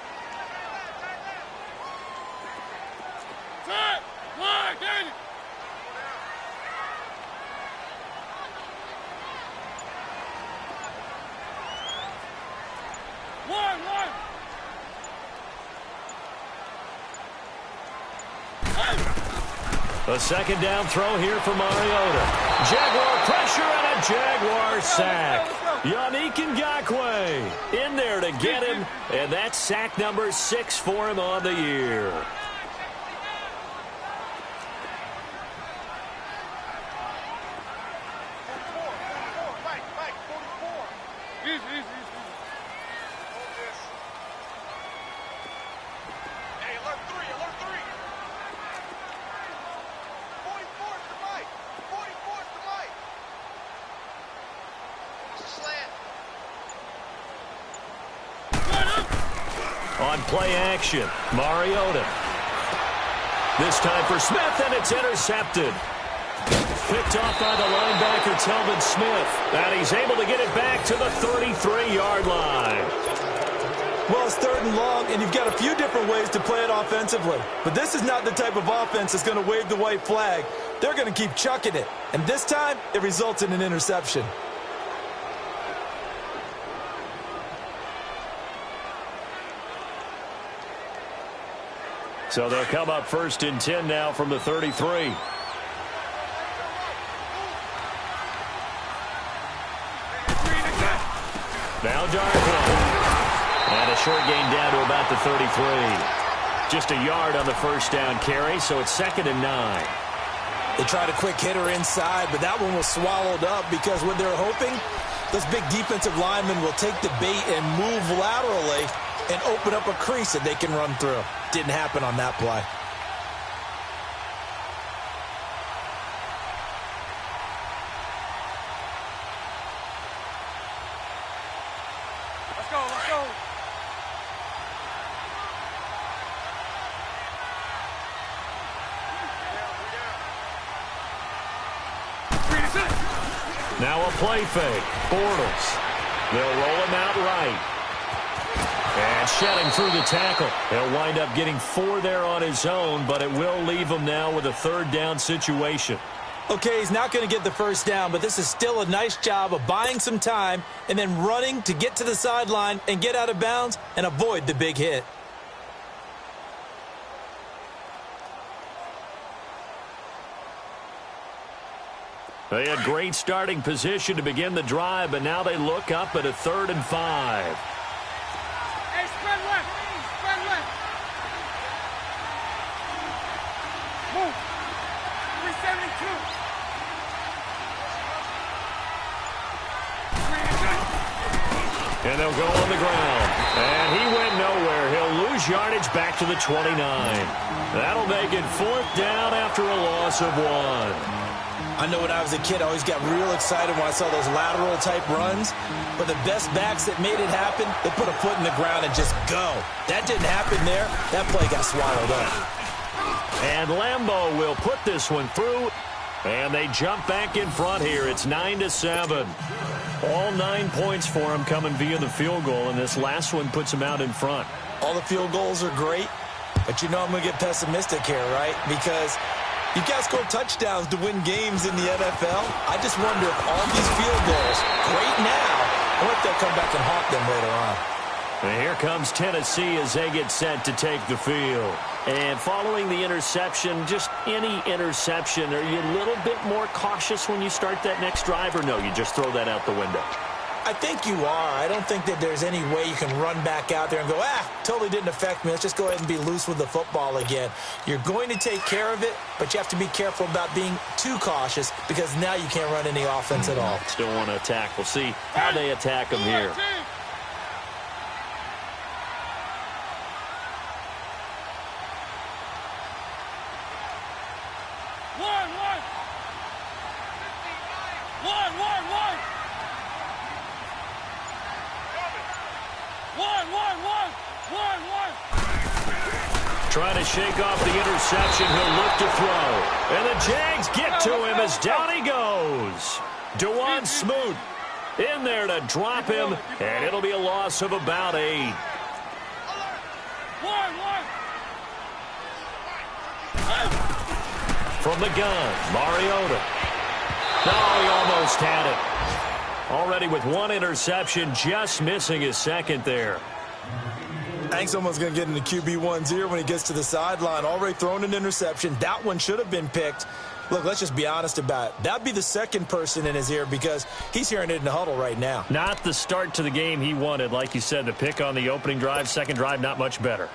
A second down throw here for Mariota. Jaguar pressure and a Jaguar sack. Yannick Ngakoue in there to get him, and that's sack number 6 for him on the year. On play action, Mariota. This time for Smith, and it's intercepted. Picked off by the linebacker, Telvin Smith. And he's able to get it back to the 33-yard line. Well, it's 3rd and long, and you've got a few different ways to play it offensively. But this is not the type of offense that's going to wave the white flag. They're going to keep chucking it. And this time, it results in an interception. So they'll come up 1st and 10 now from the 33. Now Darkwa. And a short gain down to about the 33. Just a yard on the first down carry, so it's 2nd and 9. They tried a quick hitter inside, but that one was swallowed up because what they're hoping, those big defensive linemen will take the bait and move laterally and open up a crease that they can run through. Didn't happen on that play. Let's go. Now a play fake. Bortles. They'll roll him out right. And And shedding through the tackle. He'll wind up getting 4 there on his own, but it will leave him now with a 3rd down situation. Okay, he's not going to get the first down, but this is still a nice job of buying some time and then running to get to the sideline and get out of bounds and avoid the big hit. They had great starting position to begin the drive, but now they look up at a 3rd and 5. Hey, spread left. Spread left. Move. 372. And they'll go on the ground. And he went nowhere. He'll lose yardage back to the 29. That'll make it 4th down after a loss of 1. I know when I was a kid, I always got real excited when I saw those lateral-type runs. But the best backs that made it happen, they put a foot in the ground and just go. That didn't happen there. That play got swallowed up. And Lambeau will put this one through. And they jump back in front here. It's 9-7. All 9 points for him coming via the field goal, and this last one puts him out in front. All the field goals are great, but you know I'm going to get pessimistic here, right? Because you've got to score touchdowns to win games in the NFL. I just wonder if all these field goals, great now, or if they'll come back and haunt them later on. And here comes Tennessee as they get set to take the field. And following the interception, just any interception, are you a little bit more cautious when you start that next drive, or no, you just throw that out the window? I think you are. I don't think that there's any way you can run back out there and go, totally didn't affect me. Let's just go ahead and be loose with the football again. You're going to take care of it, but you have to be careful about being too cautious because now you can't run any offense at all. Still want to attack. We'll see how they attack them here. Trying to shake off the interception. He'll look to throw. And the Jags get to him as down he goes. DeJuan Smoot in there to drop him, and it'll be a loss of about 8. From the gun, Mariota. No, he almost had it. Already with 1 interception, just missing his 2nd there. I think someone's going to get into QB1-0 when he gets to the sideline. Already thrown an interception. That one should have been picked. Look, let's just be honest about it. That'd be the 2nd person in his ear because he's hearing it in the huddle right now. Not the start to the game he wanted. Like you said, the pick on the opening drive, 2nd drive, not much better.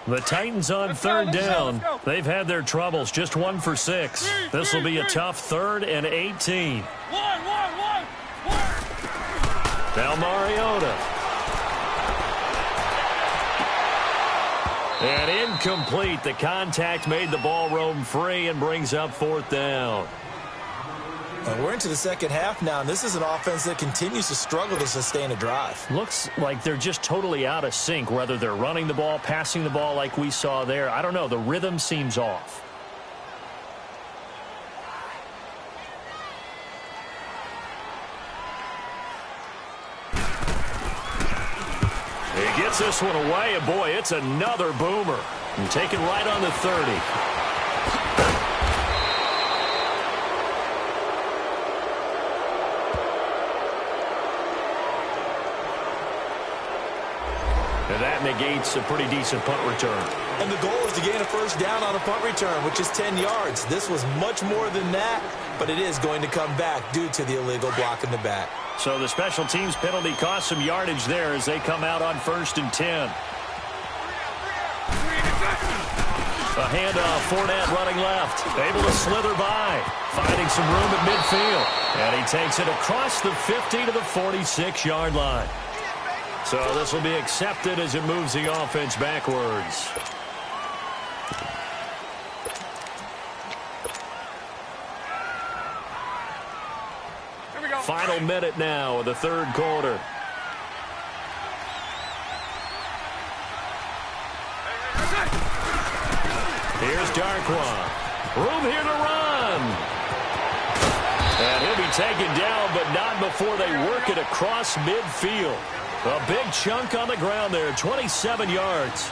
The Titans on 3rd down. They've had their troubles. Just 1 for 6. This will be a tough 3rd and 18. Now Mariota. And incomplete. The contact made the ball roam free and brings up 4th down. And we're into the 2nd half now, and this is an offense that continues to struggle to sustain a drive. Looks like they're just totally out of sync, whether they're running the ball, passing the ball like we saw there. I don't know. The rhythm seems off. He gets this one away, and boy, it's another boomer. And taken right on the 30. And that negates a pretty decent punt return. And the goal is to gain a first down on a punt return, which is 10 yards. This was much more than that, but it is going to come back due to the illegal block in the back. So the special teams penalty cost some yardage there as they come out on 1st and 10. A handoff, Fournette running left, able to slither by, finding some room at midfield. And he takes it across the 50 to the 46-yard line. So this will be accepted as it moves the offense backwards. Here we go. Final minute now of the 3rd quarter. Here's Darkwa. Room here to run. And he'll be taken down, but not before they work it across midfield. A big chunk on the ground there, 27 yards.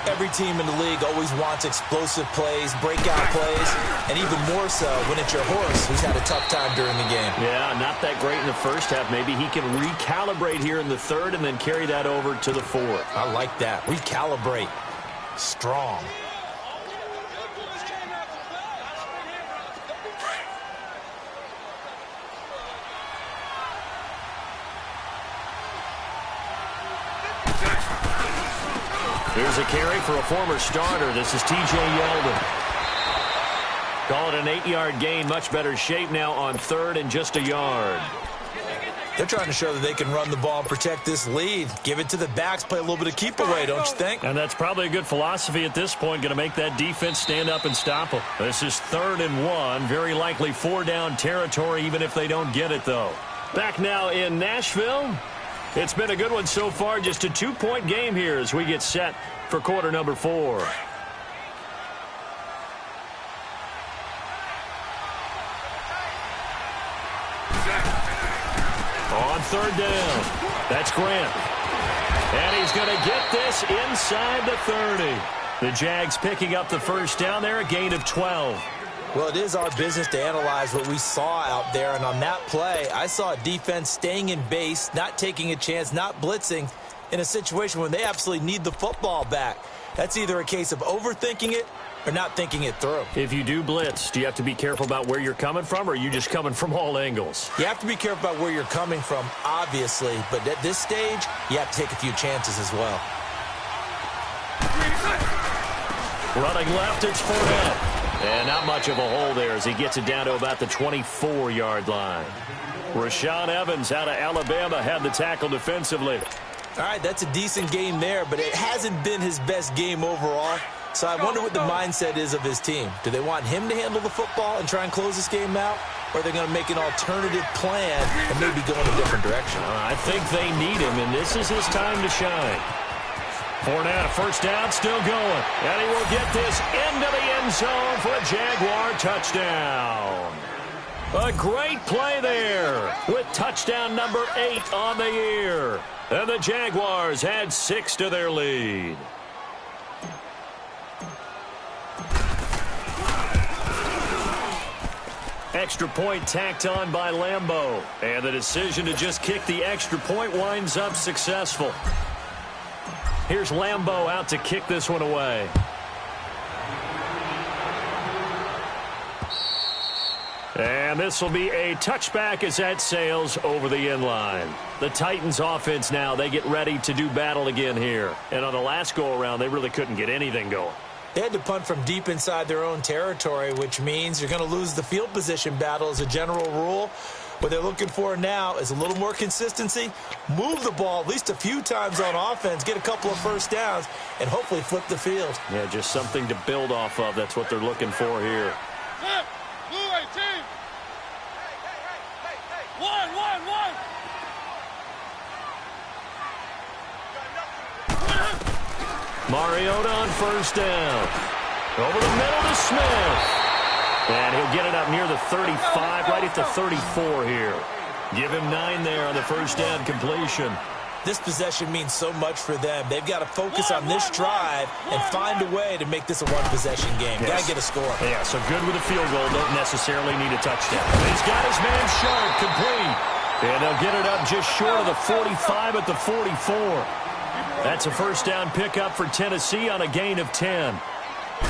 Every team in the league always wants explosive plays, breakout plays, and even more so when it's your horse who's had a tough time during the game. Yeah, not that great in the first half. Maybe he can recalibrate here in the third and then carry that over to the fourth. I like that. Recalibrate. Strong. Here's a carry for a former starter. This is T.J. Yeldon. Call it an 8-yard gain. Much better shape now on third and just a yard. They're trying to show that they can run the ball and protect this lead. Give it to the backs, play a little bit of keep away, don't you think? And that's probably a good philosophy at this point. Going to make that defense stand up and stop them. This is 3rd and 1. Very likely 4-down territory, even if they don't get it, though. Back now in Nashville. It's been a good one so far. Just a 2-point game here as we get set for quarter number 4. On 3rd down, that's Grant. And he's going to get this inside the 30. The Jags picking up the first down there, a gain of 12. Well, it is our business to analyze what we saw out there, and on that play, I saw a defense staying in base, not taking a chance, not blitzing in a situation when they absolutely need the football back. That's either a case of overthinking it or not thinking it through. If you do blitz, do you have to be careful about where you're coming from, or are you just coming from all angles? You have to be careful about where you're coming from, obviously, but at this stage, you have to take a few chances as well. Running left, it's Fournette. And not much of a hole there as he gets it down to about the 24-yard line. Rashaan Evans out of Alabama had the tackle defensively. All right, that's a decent game there, but it hasn't been his best game overall. So I wonder what the mindset is of his team. Do they want him to handle the football and try and close this game out? Or are they going to make an alternative plan and maybe go in a different direction? I think they need him, and this is his time to shine. Fournette, first down, still going. And he will get this into the end zone for a Jaguar touchdown. A great play there with touchdown number 8 on the year. And the Jaguars add 6 to their lead. Extra point tacked on by Lambeau. And the decision to just kick the extra point winds up successful. Here's Lambeau out to kick this one away. And this will be a touchback as that sails over the end line. The Titans offense now, they get ready to do battle again here. And on the last go-around, they really couldn't get anything going. They had to punt from deep inside their own territory, which means you're going to lose the field position battle as a general rule. What they're looking for now is a little more consistency, move the ball at least a few times on offense, get a couple of first downs, and hopefully flip the field. Yeah, just something to build off of. That's what they're looking for here. Blue 18. One. Mariota on first down. Over the middle to Smith. And he'll get it up near the 35, right at the 34 here. Give him 9 there on the first down completion. This possession means so much for them. They've got to focus on this drive and find a way to make this a one-possession game. Yes. Got to get a score. Yeah, so good with a field goal. Don't necessarily need a touchdown. He's got his man Sharp complete. And they'll get it up just short of the 45 at the 44. That's a first down pickup for Tennessee on a gain of 10.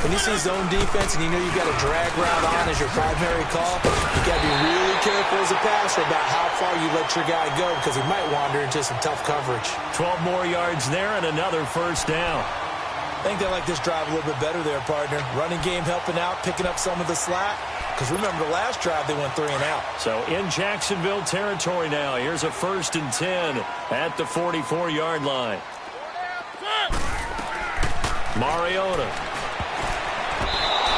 When you see zone defense and you know you've got a drag route on as your primary call, you've got to be really careful as a passer about how far you let your guy go because he might wander into some tough coverage. 12 more yards there and another first down. I think they like this drive a little bit better there, partner. Running game helping out, picking up some of the slack. Because remember, the last drive they went 3 and out. So in Jacksonville territory now. Here's a 1st and 10 at the 44-yard line. Mariota.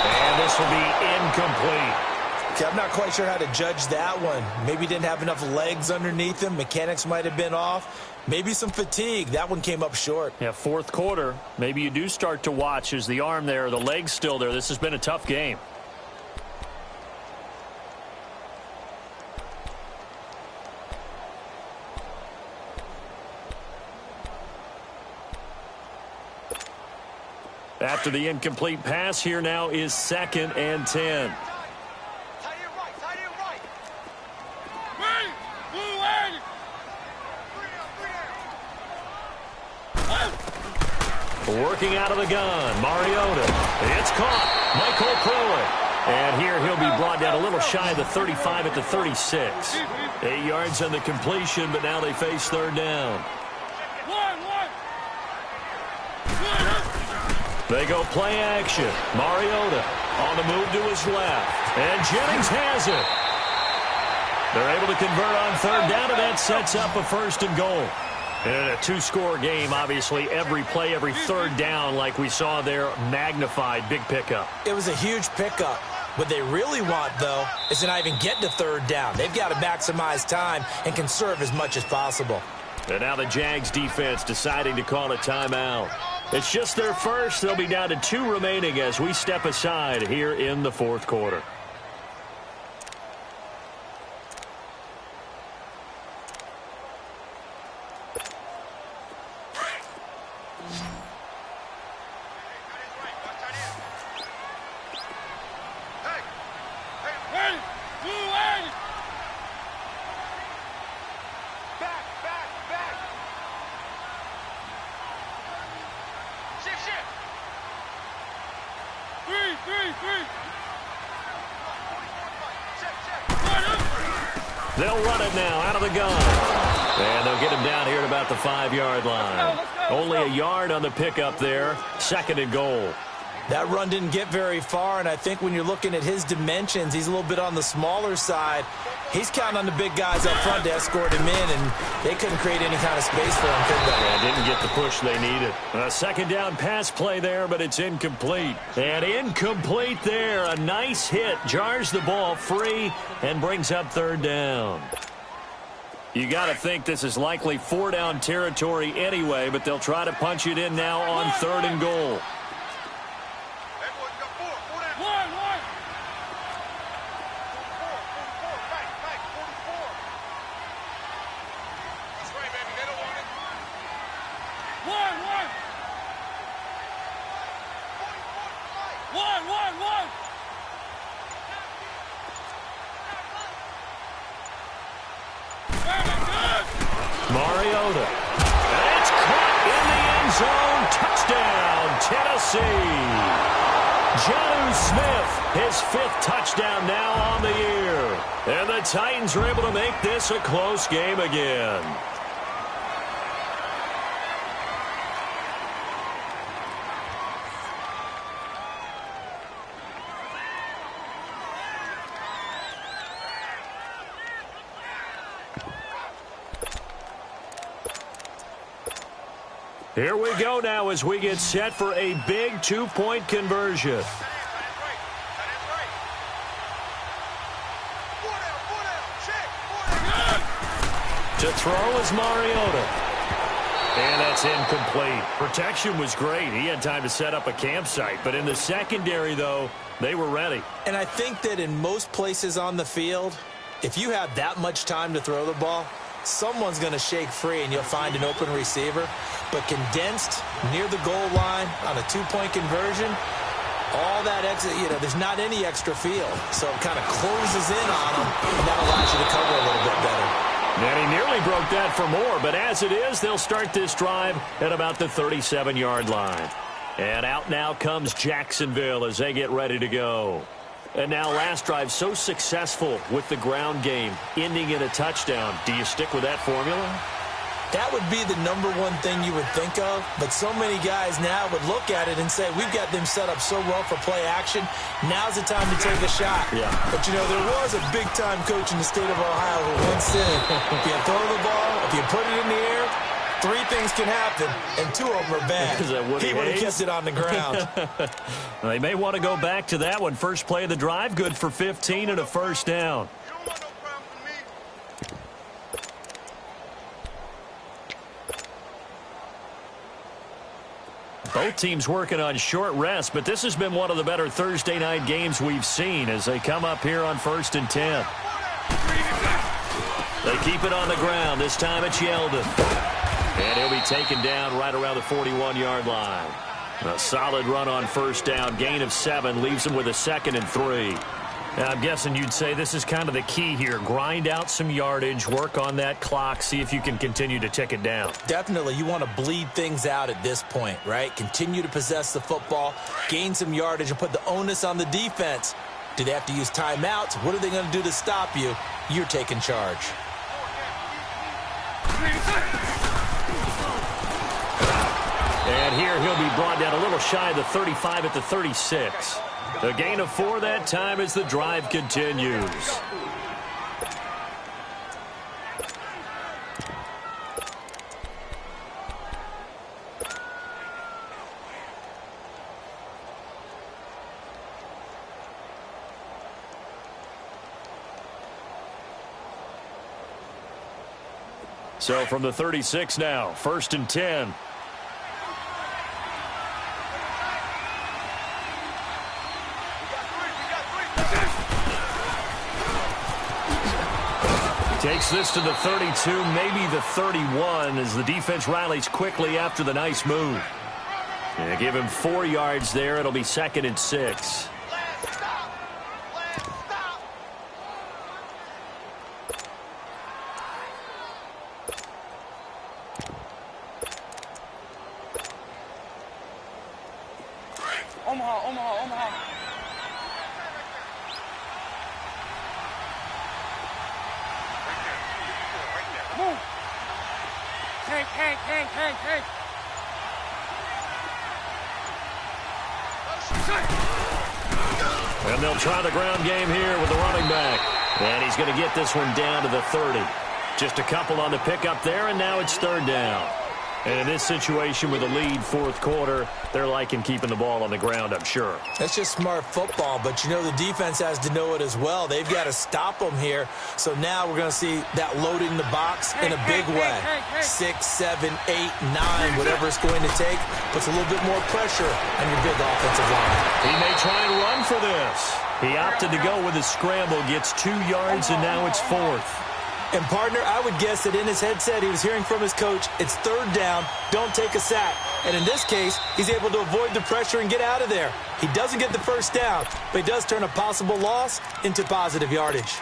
And this will be incomplete. Okay, I'm not quite sure how to judge that one. Maybe didn't have enough legs underneath him. Mechanics might have been off. Maybe some fatigue. That one came up short. Yeah, 4th quarter. Maybe you do start to watch as the arm there, the leg's still there. This has been a tough game. After the incomplete pass, here now is 2nd and 10. Working out of the gun, Mariota. It's caught. Michael Pruitt. And here he'll be brought down a little shy of the 35 at the 36. 8 yards on the completion, but now they face 3rd down. They go play action. Mariota on the move to his left. And Jennings has it. They're able to convert on 3rd down, and that sets up a 1st and goal. In a 2-score game, obviously, every play, every 3rd down, like we saw there, magnified, big pickup. It was a huge pickup. What they really want, though, is to not even get to 3rd down. They've got to maximize time and conserve as much as possible. And now the Jags defense deciding to call a timeout. It's just their first. They'll be down to 2 remaining as we step aside here in the 4th quarter. They'll run it now out of the gun. And they'll get him down here at about the 5-yard line. Only a yard on the pickup there. 2nd and goal. That run didn't get very far, and I think when you're looking at his dimensions, he's a little bit on the smaller side. He's counting on the big guys up front to escort him in, and they couldn't create any kind of space for him, could they? Yeah, didn't get the push they needed. A 2nd down pass play there, but it's incomplete. And incomplete there. A nice hit. Jars the ball free and brings up 3rd down. You got to think this is likely 4-down territory anyway, but they'll try to punch it in now on 3rd and goal. Mariota. And it's caught in the end zone. Touchdown, Tennessee. Jonnu Smith, his 5th touchdown now on the year. And the Titans are able to make this a close game again. Here we go now as we get set for a big 2-point conversion. To throw is Mariota. And that's incomplete. Protection was great. He had time to set up a campsite. But in the secondary, though, they were ready. And I think that in most places on the field, if you have that much time to throw the ball, someone's going to shake free and you'll find an open receiver. But condensed near the goal line on a 2-point conversion, all that exit, there's not any extra field. So it kind of closes in on them, and that allows you to cover a little bit better. And he nearly broke that for more, but as it is, they'll start this drive at about the 37-yard line. And out now comes Jacksonville as they get ready to go. And now last drive so successful with the ground game, ending in a touchdown. Do you stick with that formula? That would be the number one thing you would think of, but so many guys now would look at it and say, we've got them set up so well for play action, now's the time to take a shot. Yeah. But, there was a big-time coach in the state of Ohio who once said, if you throw the ball, if you put it in the air, 3 things can happen, and 2 of them are bad. He would have kept it on the ground. They may want to go back to that one. First play of the drive, good for 15 and a 1st down. Both teams working on short rest, but this has been one of the better Thursday night games we've seen as they come up here on 1st and 10. They keep it on the ground. This time it's Yeldon. And he'll be taken down right around the 41-yard line. A solid run on first down. Gain of 7 leaves him with a 2nd and 3. Now, I'm guessing you'd say this is kind of the key here. Grind out some yardage, work on that clock, see if you can continue to tick it down. Definitely. You want to bleed things out at this point, right? Continue to possess the football, gain some yardage, and put the onus on the defense. Do they have to use timeouts? What are they going to do to stop you? You're taking charge. And here he'll be brought down a little shy of the 35 at the 36. A gain of 4 that time as the drive continues. So from the 36 now, 1st and 10. Takes this to the 32, maybe the 31, as the defense rallies quickly after the nice move. And give him 4 yards there. It'll be 2nd and 6. Omaha. Move. Hank. And they'll try the ground game here with the running back. And he's going to get this one down to the 30. Just a couple on the pickup there, and now it's 3rd down. And in this situation with a lead 4th quarter, they're liking keeping the ball on the ground, I'm sure. That's just smart football, but you know the defense has to know it as well. They've got to stop them here. So now we're going to see that loading the box in a big way. 6, 7, 8, 9, whatever it's going to take, puts a little bit more pressure on your big offensive line. He may try and run for this. He opted to go with a scramble, gets 2 yards, and now it's 4th. And, partner, I would guess that in his headset he was hearing from his coach, it's 3rd down, don't take a sack. And in this case, he's able to avoid the pressure and get out of there. He doesn't get the 1st down, but he does turn a possible loss into positive yardage.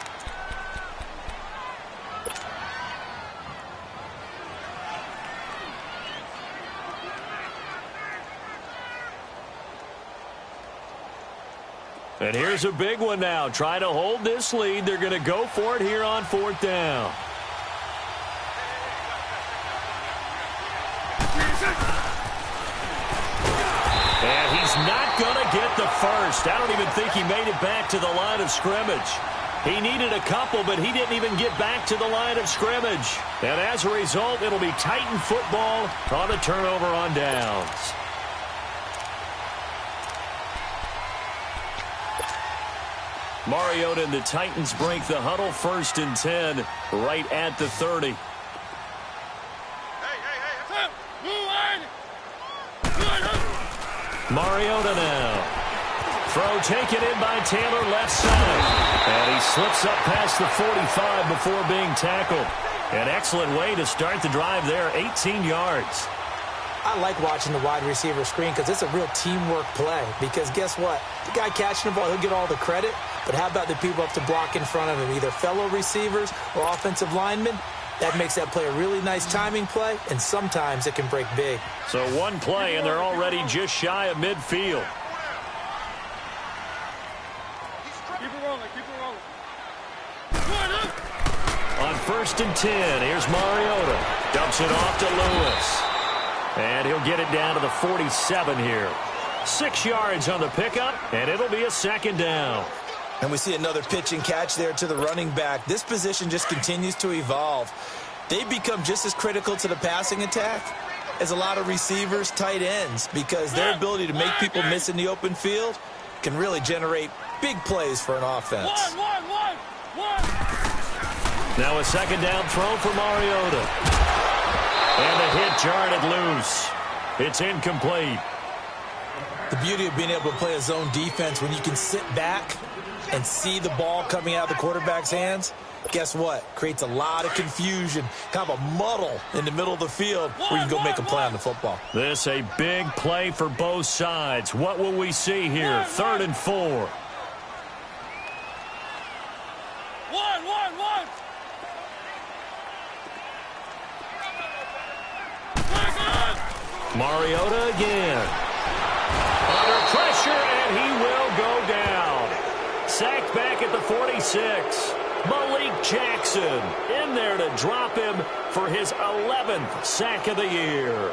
And here's a big one now. Try to hold this lead. They're going to go for it here on 4th down. And he's not going to get the first. I don't even think he made it back to the line of scrimmage. He needed a couple, but he didn't even get back to the line of scrimmage. And as a result, it'll be Titan football on a turnover on downs. Mariota and the Titans break the huddle. 1st and 10 right at the 30. Mariota now. Throw taken in by Taylor left side. And he slips up past the 45 before being tackled. An excellent way to start the drive there. 18 yards. I like watching the wide receiver screen because it's a real teamwork play. Because guess what? The guy catching the ball, he'll get all the credit. But how about the people up to block in front of him, either fellow receivers or offensive linemen? That makes that play a really nice timing play, and sometimes it can break big. So one play, and they're already just shy of midfield. Keep it rolling. On 1st and 10, here's Mariota. Dumps it off to Lewis. And he'll get it down to the 47 here. 6 yards on the pickup, and it'll be a 2nd down. And we see another pitch and catch there to the running back. This position just continues to evolve. They become just as critical to the passing attack as a lot of receivers, tight ends, because their ability to make people miss in the open field can really generate big plays for an offense. One. Now a 2nd down throw for Mariota. And the hit jarred it loose. It's incomplete. The beauty of being able to play a zone defense when you can sit back and see the ball coming out of the quarterback's hands, guess what? Creates a lot of confusion, kind of a muddle in the middle of the field where you can go make a play on the football. This a big play for both sides. What will we see here? 3rd and 4. Mariota again. Under pressure, and he will go down. Sacked back at the 46. Malik Jackson in there to drop him for his 11th sack of the year.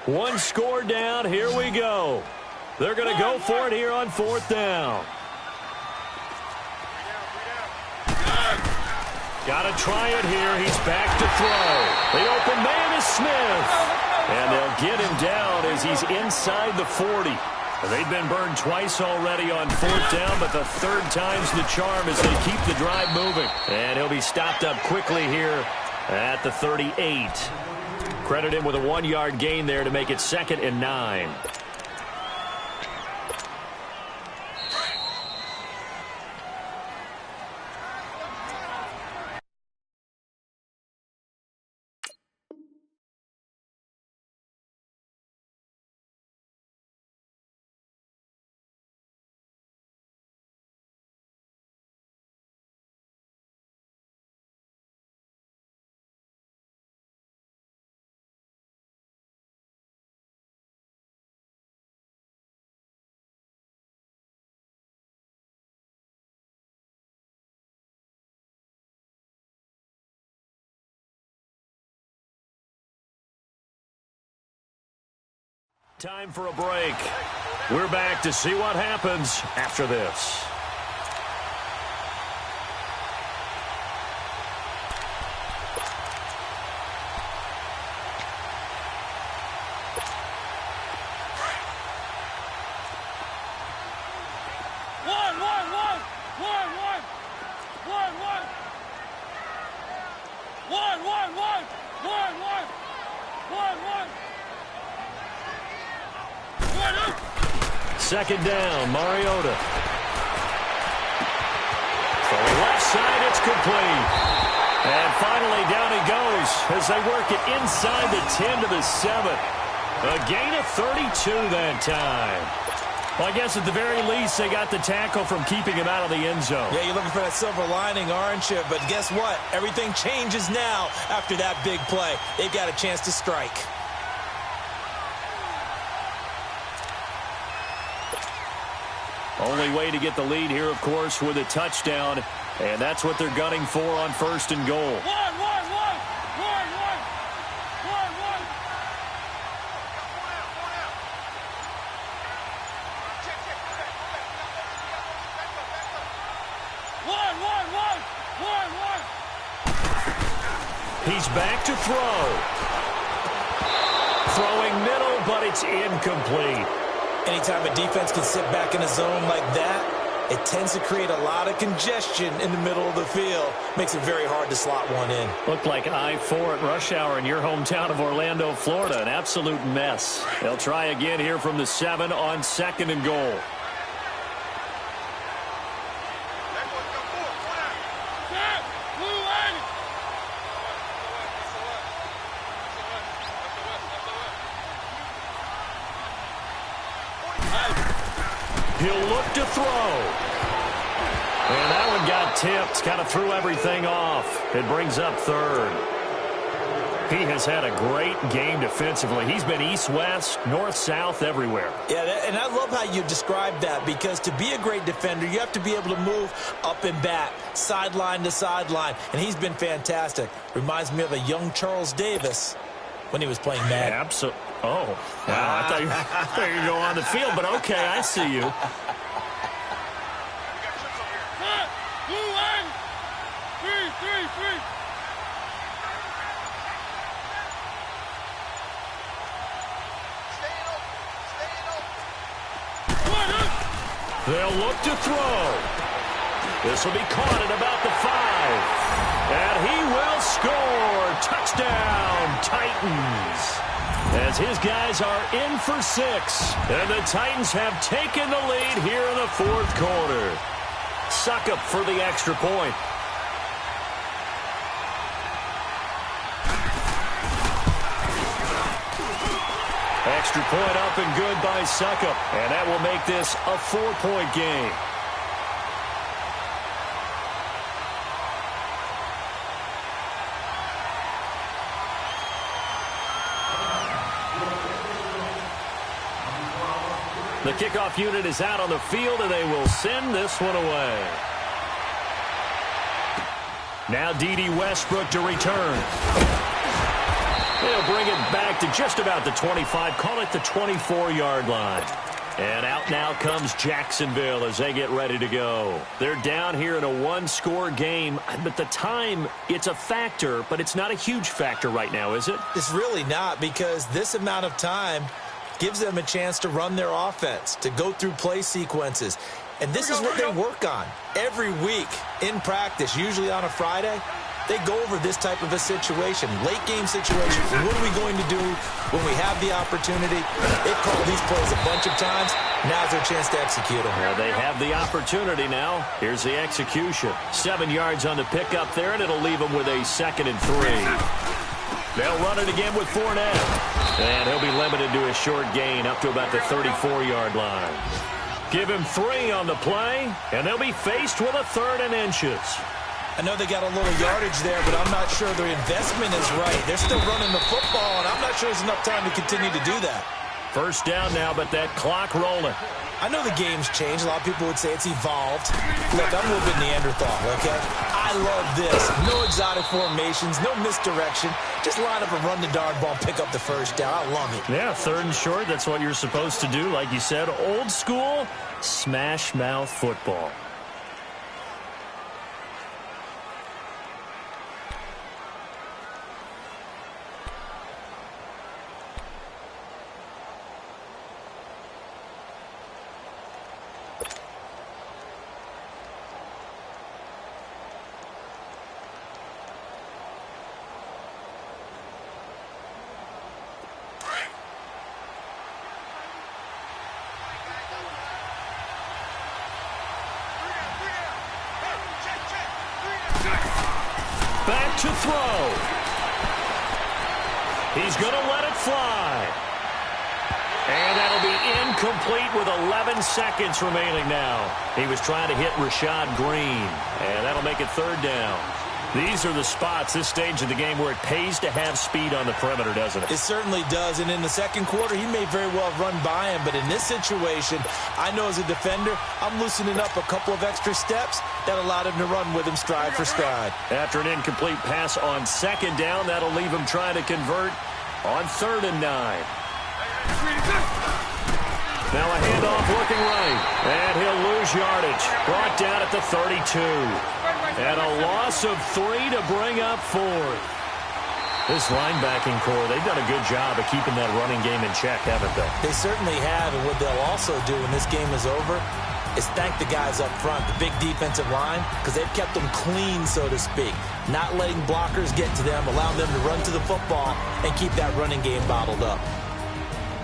One score down. Here we go. They're going to go for it here on 4th down. Got to try it here. He's back to throw. The open man is Smith. And they'll get him down as he's inside the 40. They've been burned twice already on 4th down, but the 3rd time's the charm as they keep the drive moving. And he'll be stopped up quickly here at the 38. Credit him with a 1-yard gain there to make it 2nd and 9. Time for a break. We're back to see what happens after this. Second down, Mariota. For the left side, it's complete. And finally, down he goes as they work it inside the 10 to the 7. A gain of 32 that time. Well, I guess at the very least, they got the tackle from keeping him out of the end zone. Yeah, you're looking for that silver lining, aren't you? But guess what? Everything changes now after that big play. They've got a chance to strike. Only way to get the lead here, of course, with a touchdown. And that's what they're gunning for on 1st and goal. He's back to throw. Throwing middle, but it's incomplete. Anytime a defense can sit back in a zone like that, it tends to create a lot of congestion in the middle of the field. Makes it very hard to slot one in. Looked like I-4 at rush hour in your hometown of Orlando, Florida. An absolute mess. They'll try again here from the 7 on 2nd and goal. He'll look to throw. And that one got tipped. Kind of threw everything off. It brings up 3rd. He has had a great game defensively. He's been east-west, north-south, everywhere. Yeah, and I love how you describe that, because to be a great defender, you have to be able to move up and back, sideline to sideline, and he's been fantastic. Reminds me of a young Charles Davis when he was playing Madden. Absolutely. Oh, wow. I thought you were going to go on the field, but okay, I see you. They'll look to throw. This will be caught at about the 5. And he will score. Touchdown, Titans. As his guys are in for 6. And the Titans have taken the lead here in the 4th quarter. Suck up for the extra point. Extra point up and good by Suckup. And that will make this a 4-point game. The kickoff unit is out on the field, and they will send this one away. Now D.D. Westbrook to return. They'll bring it back to just about the 25, call it the 24-yard line. And out now comes Jacksonville as they get ready to go. They're down here in a 1-score game, but the time, it's a factor, but it's not a huge factor right now, is it? It's really not, because this amount of time gives them a chance to run their offense, to go through play sequences. And this is what they work on every week in practice, usually on a Friday. They go over this type of a situation, late game situation. What are we going to do when we have the opportunity? They've called these plays a bunch of times. Now's their chance to execute them. Well, they have the opportunity now. Here's the execution. 7 yards on the pickup there, and it'll leave them with a 2nd and 3. They'll run it again with Fournette. And he'll be limited to a short gain up to about the 34-yard line. Give him 3 on the play, and they'll be faced with a 3rd and inches. I know they got a little yardage there, but I'm not sure their investment is right. They're still running the football, and I'm not sure there's enough time to continue to do that. First down now, but that clock rolling. I know the game's changed. A lot of people would say it's evolved. Look, I'm a little bit Neanderthal, okay? I love this. No exotic formations, no misdirection. Just line up and run the darn ball, pick up the first down. I love it. Yeah, 3rd and short, that's what you're supposed to do. Like you said, old school, smash mouth football. Back to throw. He's going to let it fly. And that'll be incomplete with 11 seconds remaining now. He was trying to hit Rashad Green. And that'll make it 3rd down. These are the spots, this stage of the game, where it pays to have speed on the perimeter, doesn't it? It certainly does. And in the 2nd quarter, he may very well run by him. But in this situation, I know as a defender, I'm loosening up a couple of extra steps that allowed him to run with him stride for stride. After an incomplete pass on 2nd down, that'll leave him trying to convert on 3rd and 9. Now a handoff looking right. And he'll lose yardage. Brought down at the 32. And a loss of 3 to bring up 4th. This linebacking core, they've done a good job of keeping that running game in check, haven't they? They certainly have, and what they'll also do when this game is over is thank the guys up front, the big defensive line, because they've kept them clean, so to speak. Not letting blockers get to them, allowing them to run to the football and keep that running game bottled up.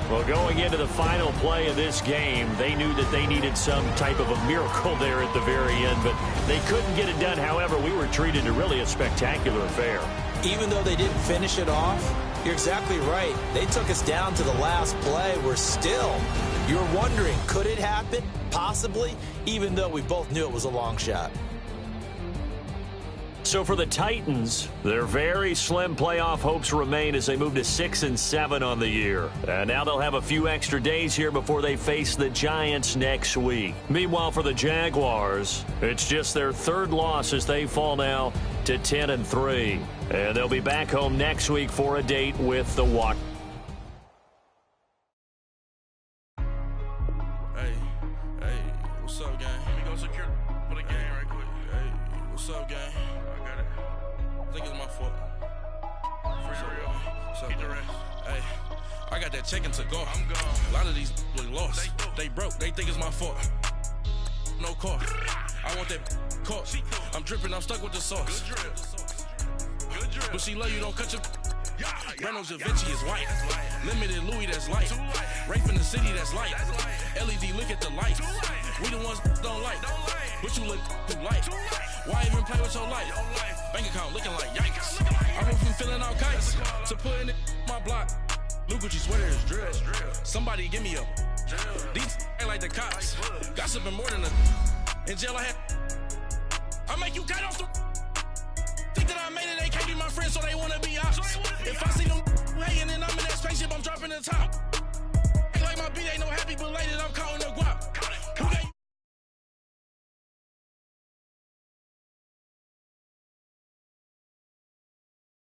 Well, going into the final play of this game, they knew that they needed some type of a miracle there at the very end, but they couldn't get it done. However, we were treated to really a spectacular affair. Even though they didn't finish it off, you're exactly right. They took us down to the last play. We're still, you're wondering, could it happen? Possibly, even though we both knew it was a long shot. So for the Titans, their very slim playoff hopes remain as they move to 6-7 on the year. And now they'll have a few extra days here before they face the Giants next week. Meanwhile, for the Jaguars, it's just their 3rd loss as they fall now to 10-3. And they'll be back home next week for a date with the Washington. Hey, what's up, gang? Let me go secure for the game right quick. Hey, what's up, gang? I think it's my fault. For real. What's up, the rest. Hey, I got that check-in to go. I'm gone. A lot of these lost. They broke. They think it's my fault. no car. I want that car. I'm dripping, I'm stuck with the sauce. Good drip. But she love you, don't cut your. Reynolds Da Vinci is white. Limited Louis, that's light. Rape in the city, that's light. LED, look at the light. We the ones don't like. But you look too light. Why even play with your life? Bank account looking like yikes. I went from filling out kites to putting it in my block. New Gucci sweater is drill. Somebody give me a. These ain't like the cops. Gossiping more than a. In jail I had. I make you cut off the. Think that I made it, they can't be my friends, so they wanna be ops. If I see them hating and I'm in that spaceship, I'm dropping the top.